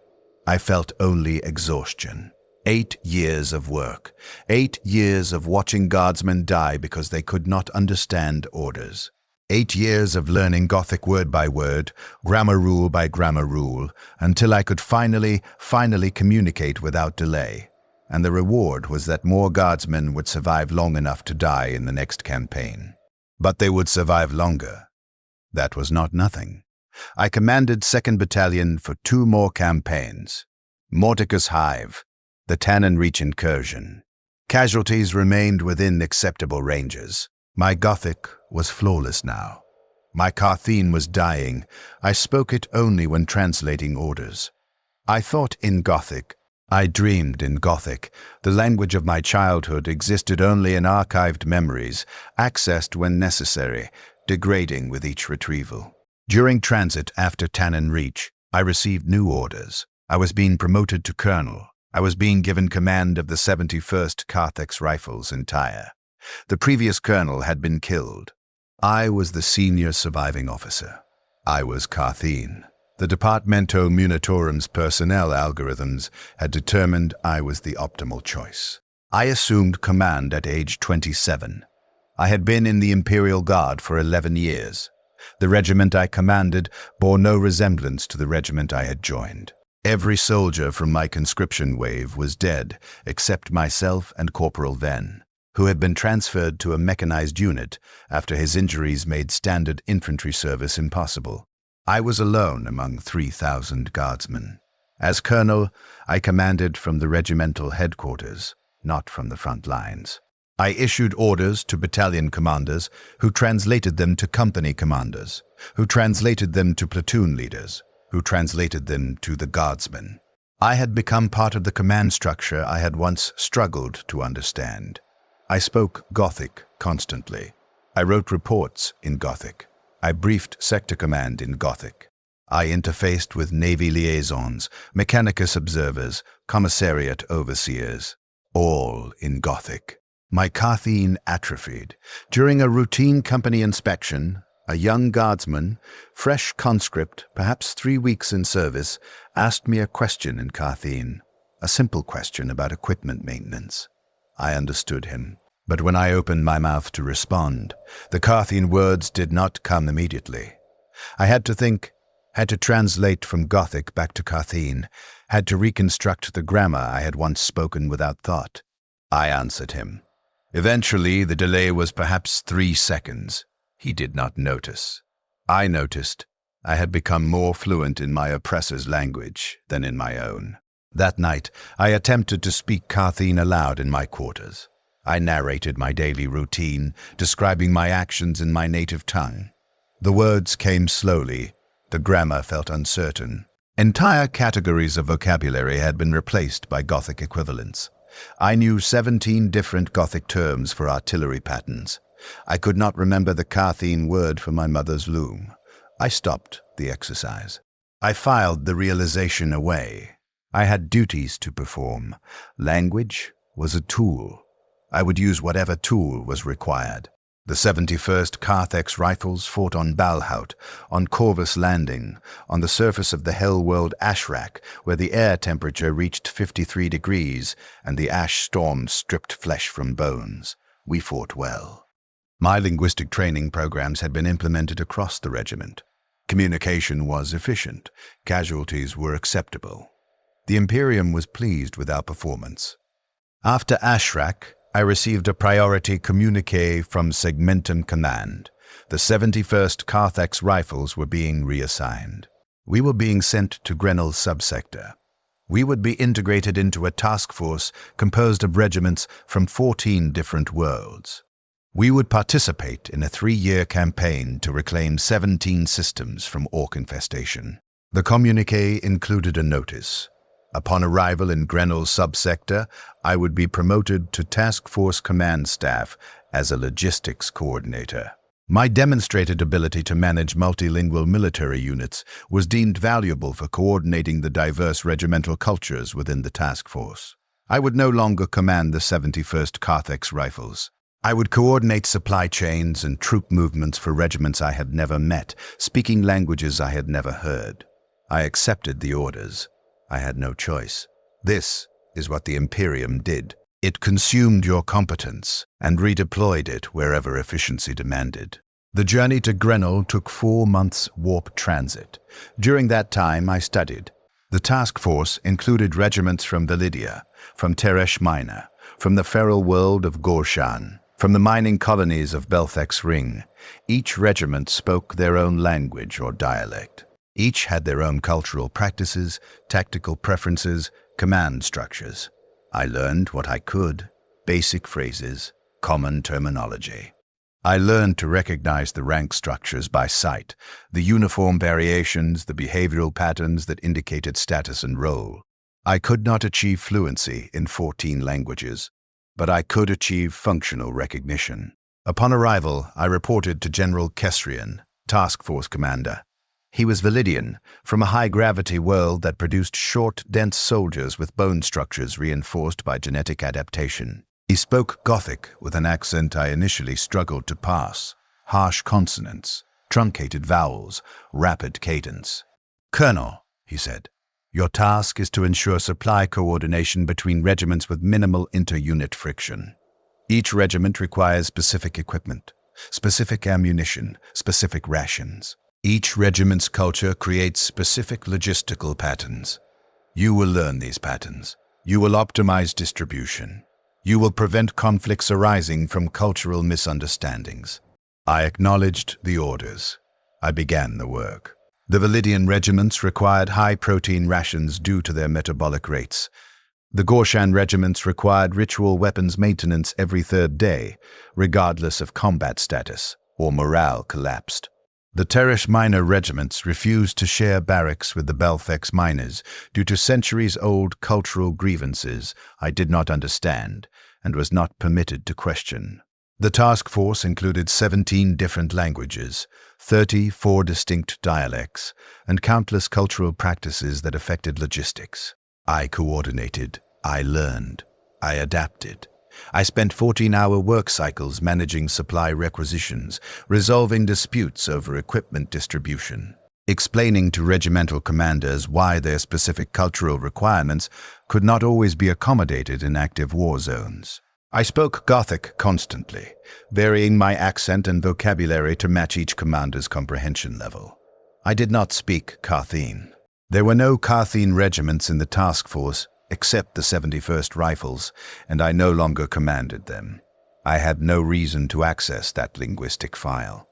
I felt only exhaustion. 8 years of work. 8 years of watching guardsmen die because they could not understand orders. 8 years of learning Gothic word by word, grammar rule by grammar rule, until I could finally communicate without delay. And the reward was that more guardsmen would survive long enough to die in the next campaign. But they would survive longer. That was not nothing. I commanded 2nd Battalion for 2 more campaigns. Morticus Hive, the Tannin Reach incursion. Casualties remained within acceptable ranges. My Gothic was flawless now. My Carthene was dying. I spoke it only when translating orders. I thought in Gothic. I dreamed in Gothic. The language of my childhood existed only in archived memories, accessed when necessary, degrading with each retrieval. During transit after Tannin Reach, I received new orders. I was being promoted to colonel. I was being given command of the 71st Carthax Rifles in Tyre. The previous colonel had been killed. I was the senior surviving officer. I was Carthene. The Departamento Munitorum's personnel algorithms had determined I was the optimal choice. I assumed command at age 27. I had been in the Imperial Guard for 11 years. The regiment I commanded bore no resemblance to the regiment I had joined. Every soldier from my conscription wave was dead, except myself and Corporal Venn, who had been transferred to a mechanized unit after his injuries made standard infantry service impossible. I was alone among 3,000 guardsmen. As colonel, I commanded from the regimental headquarters, not from the front lines. I issued orders to battalion commanders, who translated them to company commanders, who translated them to platoon leaders, who translated them to the guardsmen. I had become part of the command structure I had once struggled to understand. I spoke Gothic constantly. I wrote reports in Gothic. I briefed sector command in Gothic. I interfaced with Navy liaisons, Mechanicus observers, commissariat overseers, all in Gothic. My Carthene atrophied. During a routine company inspection, a young guardsman, fresh conscript, perhaps 3 weeks in service, asked me a question in Carthene, a simple question about equipment maintenance. I understood him, but when I opened my mouth to respond, the Carthene words did not come immediately. I had to think, had to translate from Gothic back to Carthene, had to reconstruct the grammar I had once spoken without thought. I answered him. Eventually, the delay was perhaps 3 seconds. He did not notice. I noticed. I had become more fluent in my oppressor's language than in my own. That night, I attempted to speak Carthene aloud in my quarters. I narrated my daily routine, describing my actions in my native tongue. The words came slowly. The grammar felt uncertain. Entire categories of vocabulary had been replaced by Gothic equivalents. I knew 17 different Gothic terms for artillery patterns. I could not remember the Carthene word for my mother's loom. I stopped the exercise. I filed the realization away. I had duties to perform. Language was a tool. I would use whatever tool was required. The 71st Carthax Rifles fought on Balhaut, on Corvus Landing, on the surface of the hell-world Ashrak, where the air temperature reached 53 degrees and the ash storm stripped flesh from bones. We fought well. My linguistic training programs had been implemented across the regiment. Communication was efficient. Casualties were acceptable. The Imperium was pleased with our performance. After Ashrak, I received a priority communique from Segmentum Command. The 71st Carthax Rifles were being reassigned. We were being sent to Grenell's subsector. We would be integrated into a task force composed of regiments from 14 different worlds. We would participate in a 3-year campaign to reclaim 17 systems from orc infestation. The communiqué included a notice. Upon arrival in Grenell's subsector, I would be promoted to Task Force Command Staff as a logistics coordinator. My demonstrated ability to manage multilingual military units was deemed valuable for coordinating the diverse regimental cultures within the task force. I would no longer command the 71st Carthex Rifles. I would coordinate supply chains and troop movements for regiments I had never met, speaking languages I had never heard. I accepted the orders. I had no choice. This is what the Imperium did. It consumed your competence and redeployed it wherever efficiency demanded. The journey to Grenell took 4 months warp transit. During that time, I studied. The task force included regiments from Validia, from Teresh Minor, from the feral world of Gorshan, from the mining colonies of Belthex Ring. Each regiment spoke their own language or dialect. Each had their own cultural practices, tactical preferences, command structures. I learned what I could, basic phrases, common terminology. I learned to recognize the rank structures by sight, the uniform variations, the behavioral patterns that indicated status and role. I could not achieve fluency in 14 languages, but I could achieve functional recognition. Upon arrival, I reported to General Kesrian, Task Force Commander. He was Validian, from a high-gravity world that produced short, dense soldiers with bone structures reinforced by genetic adaptation. He spoke Gothic with an accent I initially struggled to pass, harsh consonants, truncated vowels, rapid cadence. "Colonel," he said, "your task is to ensure supply coordination between regiments with minimal inter-unit friction. Each regiment requires specific equipment, specific ammunition, specific rations. Each regiment's culture creates specific logistical patterns. You will learn these patterns. You will optimize distribution. You will prevent conflicts arising from cultural misunderstandings." I acknowledged the orders. I began the work. The Validian regiments required high-protein rations due to their metabolic rates. The Gorshan regiments required ritual weapons maintenance every 3rd day, regardless of combat status or morale collapsed. The Teresh Minor regiments refused to share barracks with the Belthex miners due to centuries-old cultural grievances I did not understand and was not permitted to question. The task force included 17 different languages, 34 distinct dialects, and countless cultural practices that affected logistics. I coordinated, I learned, I adapted. I spent 14-hour work cycles managing supply requisitions, resolving disputes over equipment distribution, explaining to regimental commanders why their specific cultural requirements could not always be accommodated in active war zones. I spoke Gothic constantly, varying my accent and vocabulary to match each commander's comprehension level. I did not speak Carthene. There were no Carthene regiments in the task force, except the 71st Rifles, and I no longer commanded them. I had no reason to access that linguistic file.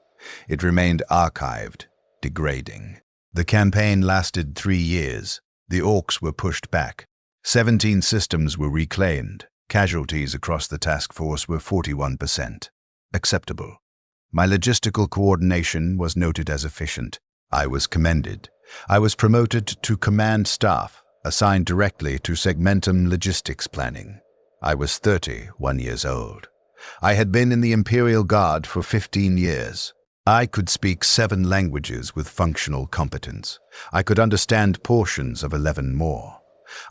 It remained archived, degrading. The campaign lasted 3 years. The orcs were pushed back. 17 systems were reclaimed. Casualties across the task force were 41%. Acceptable. My logistical coordination was noted as efficient. I was commended. I was promoted to command staff, assigned directly to segmentum logistics planning. I was 31 years old. I had been in the Imperial Guard for 15 years. I could speak 7 languages with functional competence. I could understand portions of 11 more.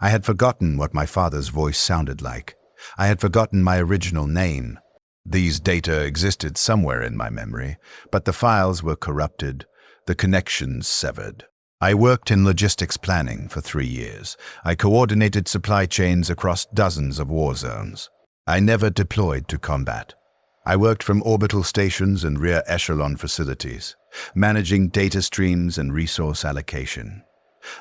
I had forgotten what my father's voice sounded like. I had forgotten my original name. These data existed somewhere in my memory, but the files were corrupted, the connections severed. I worked in logistics planning for 3 years. I coordinated supply chains across dozens of war zones. I never deployed to combat. I worked from orbital stations and rear echelon facilities, managing data streams and resource allocation.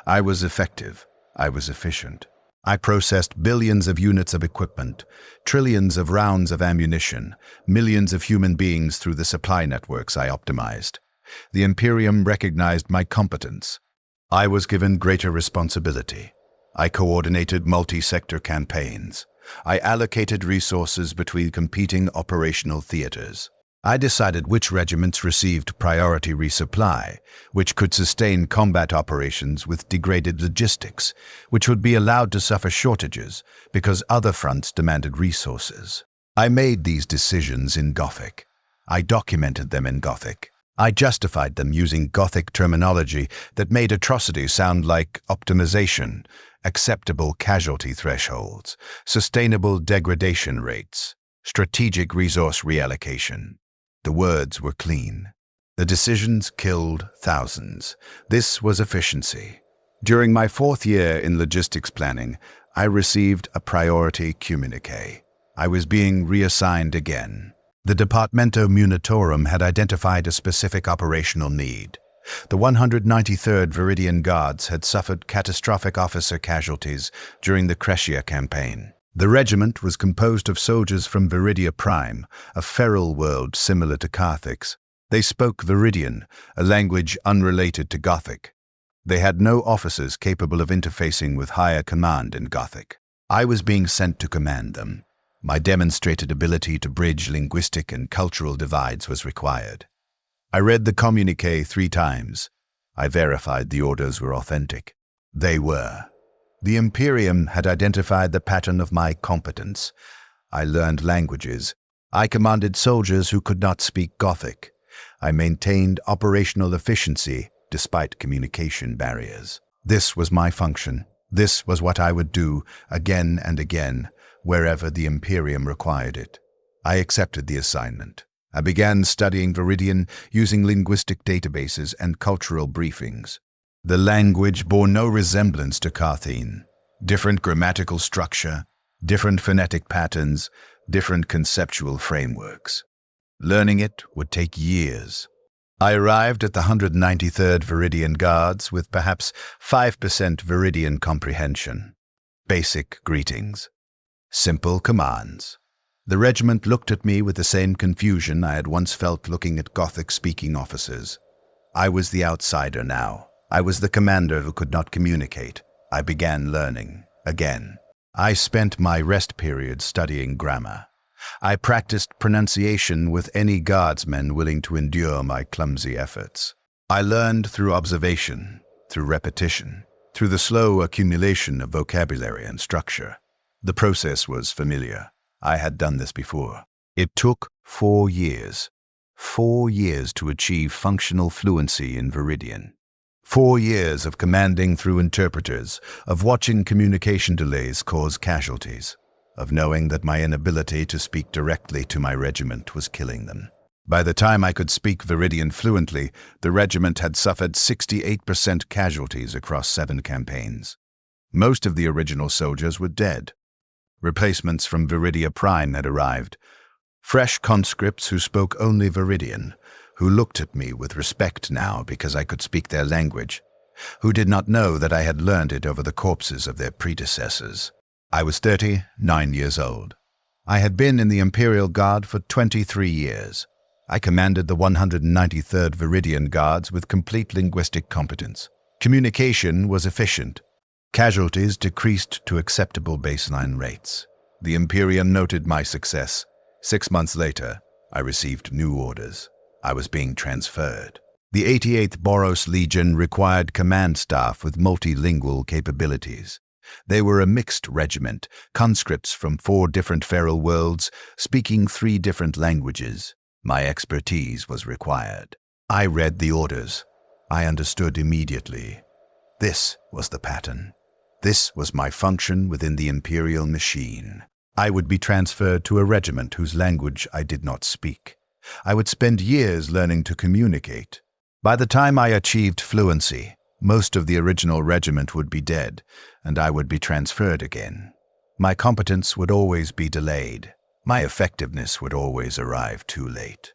I was effective. I was efficient. I processed billions of units of equipment, trillions of rounds of ammunition, millions of human beings through the supply networks I optimized. The Imperium recognized my competence. I was given greater responsibility. I coordinated multi-sector campaigns. I allocated resources between competing operational theaters. I decided which regiments received priority resupply, which could sustain combat operations with degraded logistics, which would be allowed to suffer shortages because other fronts demanded resources. I made these decisions in Gothic. I documented them in Gothic. I justified them using Gothic terminology that made atrocity sound like optimization, acceptable casualty thresholds, sustainable degradation rates, strategic resource reallocation. The words were clean. The decisions killed thousands. This was efficiency. During my 4th year in logistics planning, I received a priority communique. I was being reassigned again. The Departamento Munitorum had identified a specific operational need. The 193rd Viridian Guards had suffered catastrophic officer casualties during the Crescia campaign. The regiment was composed of soldiers from Viridia Prime, a feral world similar to Carthag's. They spoke Viridian, a language unrelated to Gothic. They had no officers capable of interfacing with higher command in Gothic. I was being sent to command them. My demonstrated ability to bridge linguistic and cultural divides was required. I read the communique 3 times. I verified the orders were authentic. They were. The Imperium had identified the pattern of my competence. I learned languages. I commanded soldiers who could not speak Gothic. I maintained operational efficiency despite communication barriers. This was my function. This was what I would do again and again, wherever the Imperium required it. I accepted the assignment. I began studying Viridian using linguistic databases and cultural briefings. The language bore no resemblance to Carthene. Different grammatical structure, different phonetic patterns, different conceptual frameworks. Learning it would take years. I arrived at the 193rd Viridian Guards with perhaps 5% Viridian comprehension. Basic greetings. Simple commands. The regiment looked at me with the same confusion I had once felt looking at Gothic-speaking officers. I was the outsider now. I was the commander who could not communicate. I began learning, again. I spent my rest period studying grammar. I practiced pronunciation with any guardsmen willing to endure my clumsy efforts. I learned through observation, through repetition, through the slow accumulation of vocabulary and structure. The process was familiar. I had done this before. It took 4 years. 4 years to achieve functional fluency in Viridian. 4 years of commanding through interpreters, of watching communication delays cause casualties, of knowing that my inability to speak directly to my regiment was killing them. By the time I could speak Viridian fluently, the regiment had suffered 68% casualties across 7 campaigns. Most of the original soldiers were dead. Replacements from Viridia Prime had arrived. Fresh conscripts who spoke only Viridian, who looked at me with respect now because I could speak their language, who did not know that I had learned it over the corpses of their predecessors. I was 39 years old. I had been in the Imperial Guard for 23 years. I commanded the 193rd Viridian Guards with complete linguistic competence. Communication was efficient. Casualties decreased to acceptable baseline rates. The Imperium noted my success. 6 months later, I received new orders. I was being transferred. The 88th Boros Legion required command staff with multilingual capabilities. They were a mixed regiment, conscripts from 4 different feral worlds, speaking 3 different languages. My expertise was required. I read the orders. I understood immediately. This was the pattern. This was my function within the Imperial machine. I would be transferred to a regiment whose language I did not speak. I would spend years learning to communicate. By the time I achieved fluency, most of the original regiment would be dead, and I would be transferred again. My competence would always be delayed. My effectiveness would always arrive too late.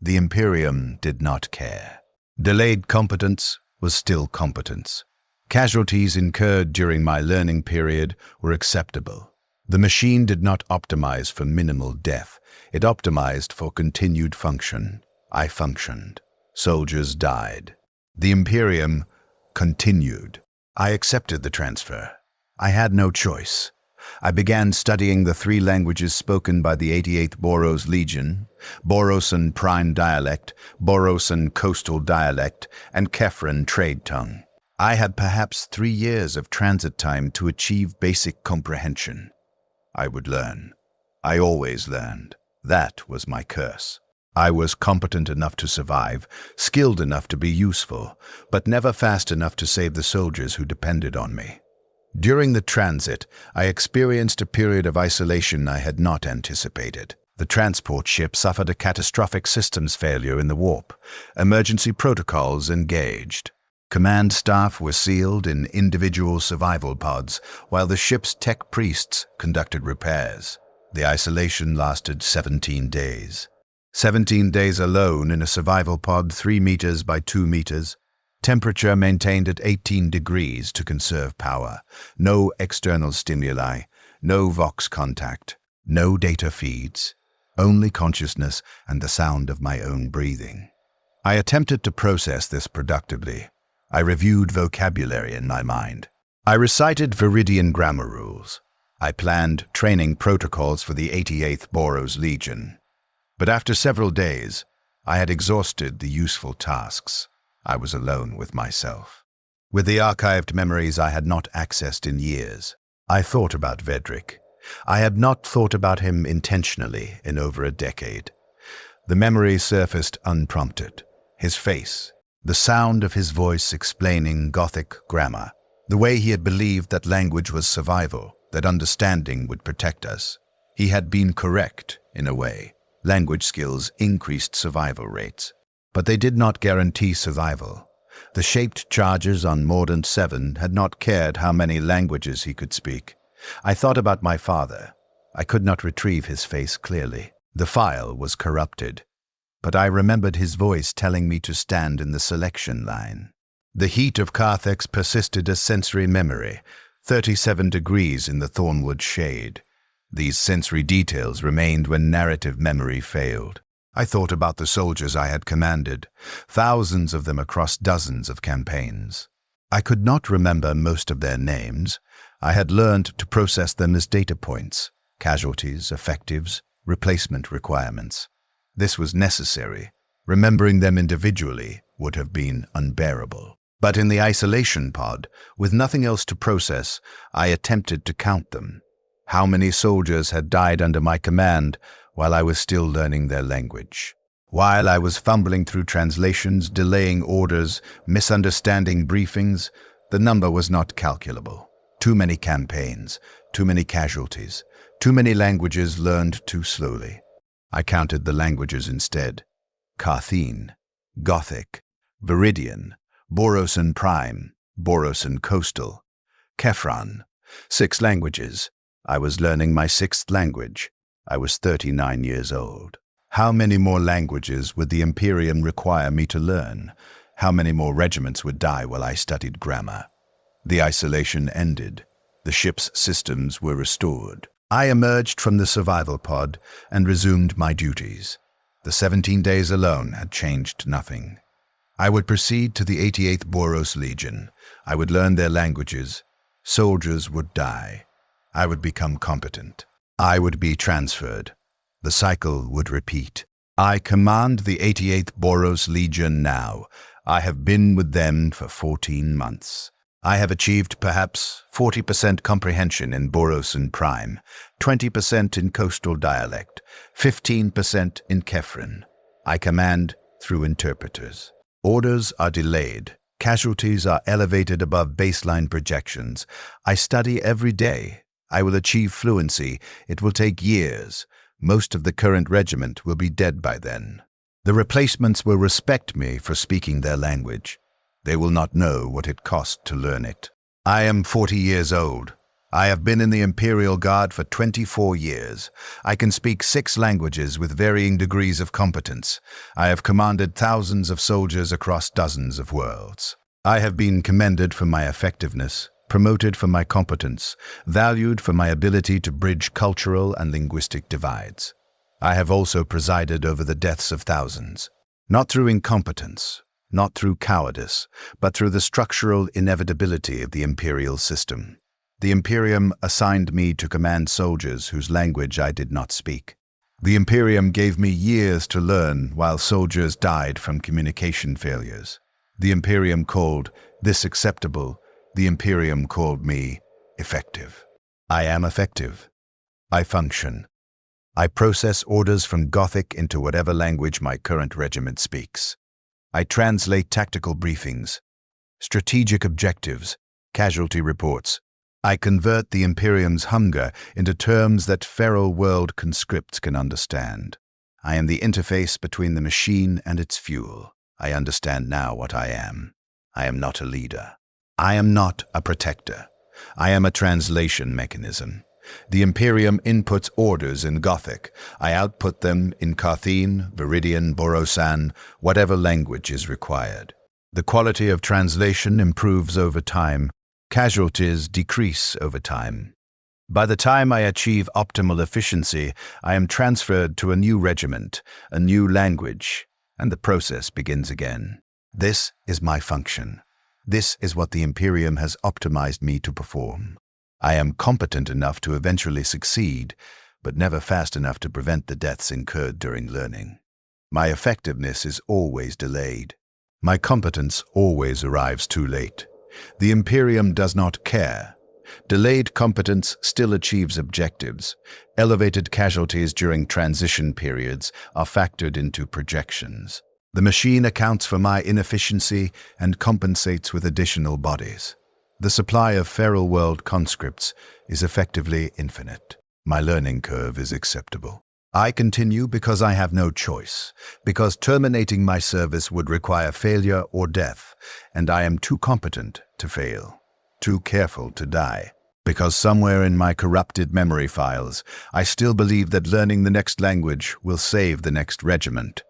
The Imperium did not care. Delayed competence was still competence. Casualties incurred during my learning period were acceptable. The machine did not optimize for minimal death. It optimized for continued function. I functioned. Soldiers died. The Imperium continued. I accepted the transfer. I had no choice. I began studying the 3 languages spoken by the 88th Boros Legion: Borosan Prime Dialect, Borosan Coastal Dialect, and Kefran Trade Tongue. I had perhaps 3 years of transit time to achieve basic comprehension. I would learn. I always learned. That was my curse. I was competent enough to survive, skilled enough to be useful, but never fast enough to save the soldiers who depended on me. During the transit, I experienced a period of isolation I had not anticipated. The transport ship suffered a catastrophic systems failure in the warp. Emergency protocols engaged. Command staff were sealed in individual survival pods, while the ship's tech priests conducted repairs. The isolation lasted 17 days. 17 days alone in a survival pod 3 meters by 2 meters. Temperature maintained at 18 degrees to conserve power. No external stimuli. No Vox contact. No data feeds. Only consciousness and the sound of my own breathing. I attempted to process this productively. I reviewed vocabulary in my mind. I recited Viridian grammar rules. I planned training protocols for the 88th Boros Legion. But after several days, I had exhausted the useful tasks. I was alone with myself. With the archived memories I had not accessed in years, I thought about Vedrik. I had not thought about him intentionally in over a decade. The memory surfaced unprompted. His face, the sound of his voice explaining Gothic grammar, the way he had believed that language was survival, that understanding would protect us. He had been correct, in a way. Language skills increased survival rates, but they did not guarantee survival. The shaped chargers on Mordant 7 had not cared how many languages he could speak. I thought about my father. I could not retrieve his face clearly. The file was corrupted, but I remembered his voice telling me to stand in the selection line. The heat of Carthex persisted as sensory memory, 37 degrees in the Thornwood shade. These sensory details remained when narrative memory failed. I thought about the soldiers I had commanded, thousands of them across dozens of campaigns. I could not remember most of their names. I had learned to process them as data points, casualties, effectives, replacement requirements. This was necessary. Remembering them individually would have been unbearable. But in the isolation pod, with nothing else to process, I attempted to count them. How many soldiers had died under my command while I was still learning their language? While I was fumbling through translations, delaying orders, misunderstanding briefings, the number was not calculable. Too many campaigns, too many casualties, too many languages learned too slowly. I counted the languages instead. Carthene, Gothic, Viridian, Borosan Prime, Borosan Coastal, Kefran. 6 languages. I was learning my 6th language. I was 39 years old. How many more languages would the Imperium require me to learn? How many more regiments would die while I studied grammar? The isolation ended. The ship's systems were restored. I emerged from the survival pod and resumed my duties. The 17 days alone had changed nothing. I would proceed to the 88th Boros Legion. I would learn their languages. Soldiers would die. I would become competent. I would be transferred. The cycle would repeat. I command the 88th Boros Legion now. I have been with them for 14 months. I have achieved perhaps 40% comprehension in Borosan Prime, 20% in Coastal Dialect, 15% in Kefran. I command through interpreters. Orders are delayed. Casualties are elevated above baseline projections. I study every day. I will achieve fluency. It will take years. Most of the current regiment will be dead by then. The replacements will respect me for speaking their language. They will not know what it cost to learn it. I am 40 years old. I have been in the Imperial Guard for 24 years. I can speak 6 languages with varying degrees of competence. I have commanded thousands of soldiers across dozens of worlds. I have been commended for my effectiveness, promoted for my competence, valued for my ability to bridge cultural and linguistic divides. I have also presided over the deaths of thousands, not through incompetence, not through cowardice, but through the structural inevitability of the imperial system. The Imperium assigned me to command soldiers whose language I did not speak. The Imperium gave me years to learn while soldiers died from communication failures. The Imperium called this acceptable. The Imperium called me effective. I am effective. I function. I process orders from Gothic into whatever language my current regiment speaks. I translate tactical briefings, strategic objectives, casualty reports. I convert the Imperium's hunger into terms that feral world conscripts can understand. I am the interface between the machine and its fuel. I understand now what I am. I am not a leader. I am not a protector. I am a translation mechanism. The Imperium inputs orders in Gothic. I output them in Carthene, Viridian, Borosan, whatever language is required. The quality of translation improves over time. Casualties decrease over time. By the time I achieve optimal efficiency, I am transferred to a new regiment, a new language, and the process begins again. This is my function. This is what the Imperium has optimized me to perform. I am competent enough to eventually succeed, but never fast enough to prevent the deaths incurred during learning. My effectiveness is always delayed. My competence always arrives too late. The Imperium does not care. Delayed competence still achieves objectives. Elevated casualties during transition periods are factored into projections. The machine accounts for my inefficiency and compensates with additional bodies. The supply of feral world conscripts is effectively infinite. My learning curve is acceptable. I continue because I have no choice, because terminating my service would require failure or death, and I am too competent to fail, too careful to die. Because somewhere in my corrupted memory files, I still believe that learning the next language will save the next regiment,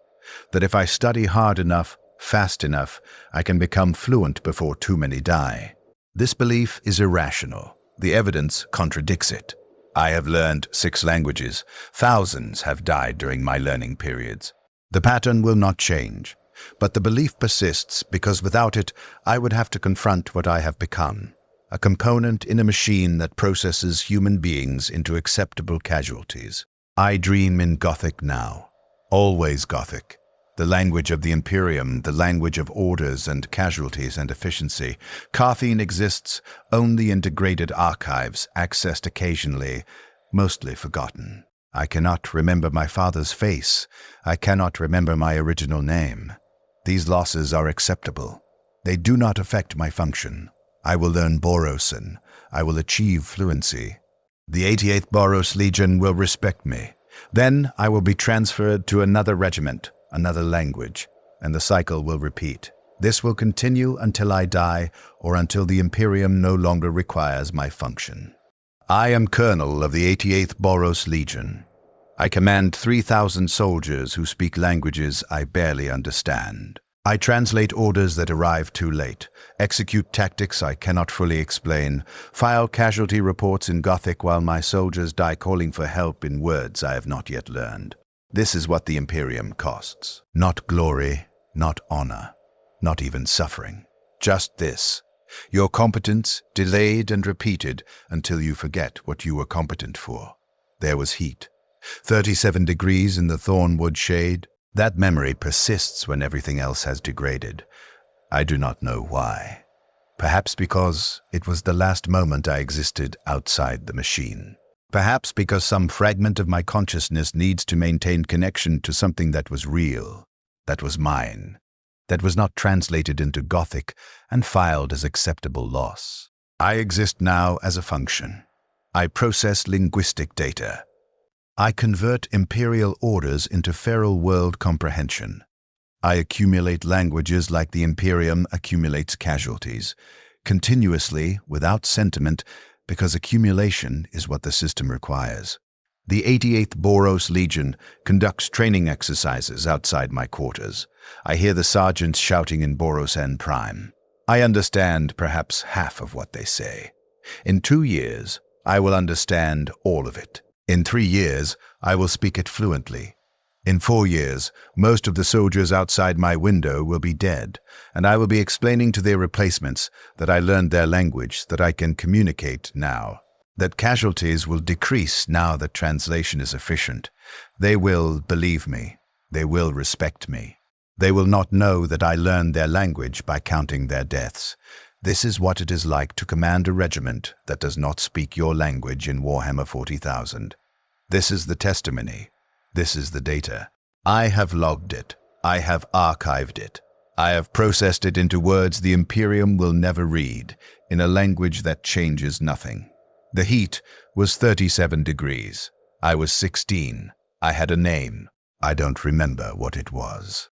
that if I study hard enough, fast enough, I can become fluent before too many die. This belief is irrational. The evidence contradicts it. I have learned 6 languages. Thousands have died during my learning periods. The pattern will not change, but the belief persists because without it, I would have to confront what I have become, a component in a machine that processes human beings into acceptable casualties. I dream in Gothic now, always Gothic. The language of the Imperium, the language of orders and casualties and efficiency. Carthene exists only in degraded archives, accessed occasionally, mostly forgotten. I cannot remember my father's face. I cannot remember my original name. These losses are acceptable. They do not affect my function. I will learn Borosan. I will achieve fluency. The 88th Boros Legion will respect me. Then I will be transferred to another regiment, another language, and the cycle will repeat. This will continue until I die or until the Imperium no longer requires my function. I am colonel of the 88th Boros Legion. I command 3,000 soldiers who speak languages I barely understand. I translate orders that arrive too late, execute tactics I cannot fully explain, file casualty reports in Gothic while my soldiers die calling for help in words I have not yet learned. This is what the Imperium costs. Not glory, not honor, not even suffering. Just this. Your competence delayed and repeated until you forget what you were competent for. There was heat. 37 degrees in the thornwood shade. That memory persists when everything else has degraded. I do not know why. Perhaps because it was the last moment I existed outside the machine. Perhaps because some fragment of my consciousness needs to maintain connection to something that was real, that was mine, that was not translated into Gothic and filed as acceptable loss. I exist now as a function. I process linguistic data. I convert imperial orders into feral world comprehension. I accumulate languages like the Imperium accumulates casualties, continuously, without sentiment, because accumulation is what the system requires. The 88th Boros Legion conducts training exercises outside my quarters. I hear the sergeants shouting in Borosan Prime. I understand perhaps half of what they say. In 2 years, I will understand all of it. In 3 years, I will speak it fluently. In 4 years, most of the soldiers outside my window will be dead, and I will be explaining to their replacements that I learned their language, that I can communicate now, that casualties will decrease now that translation is efficient. They will believe me. They will respect me. They will not know that I learned their language by counting their deaths. This is what it is like to command a regiment that does not speak your language in Warhammer 40,000. This is the testimony. This is the data. I have logged it. I have archived it. I have processed it into words the Imperium will never read, in a language that changes nothing. The heat was 37 degrees. I was 16. I had a name. I don't remember what it was.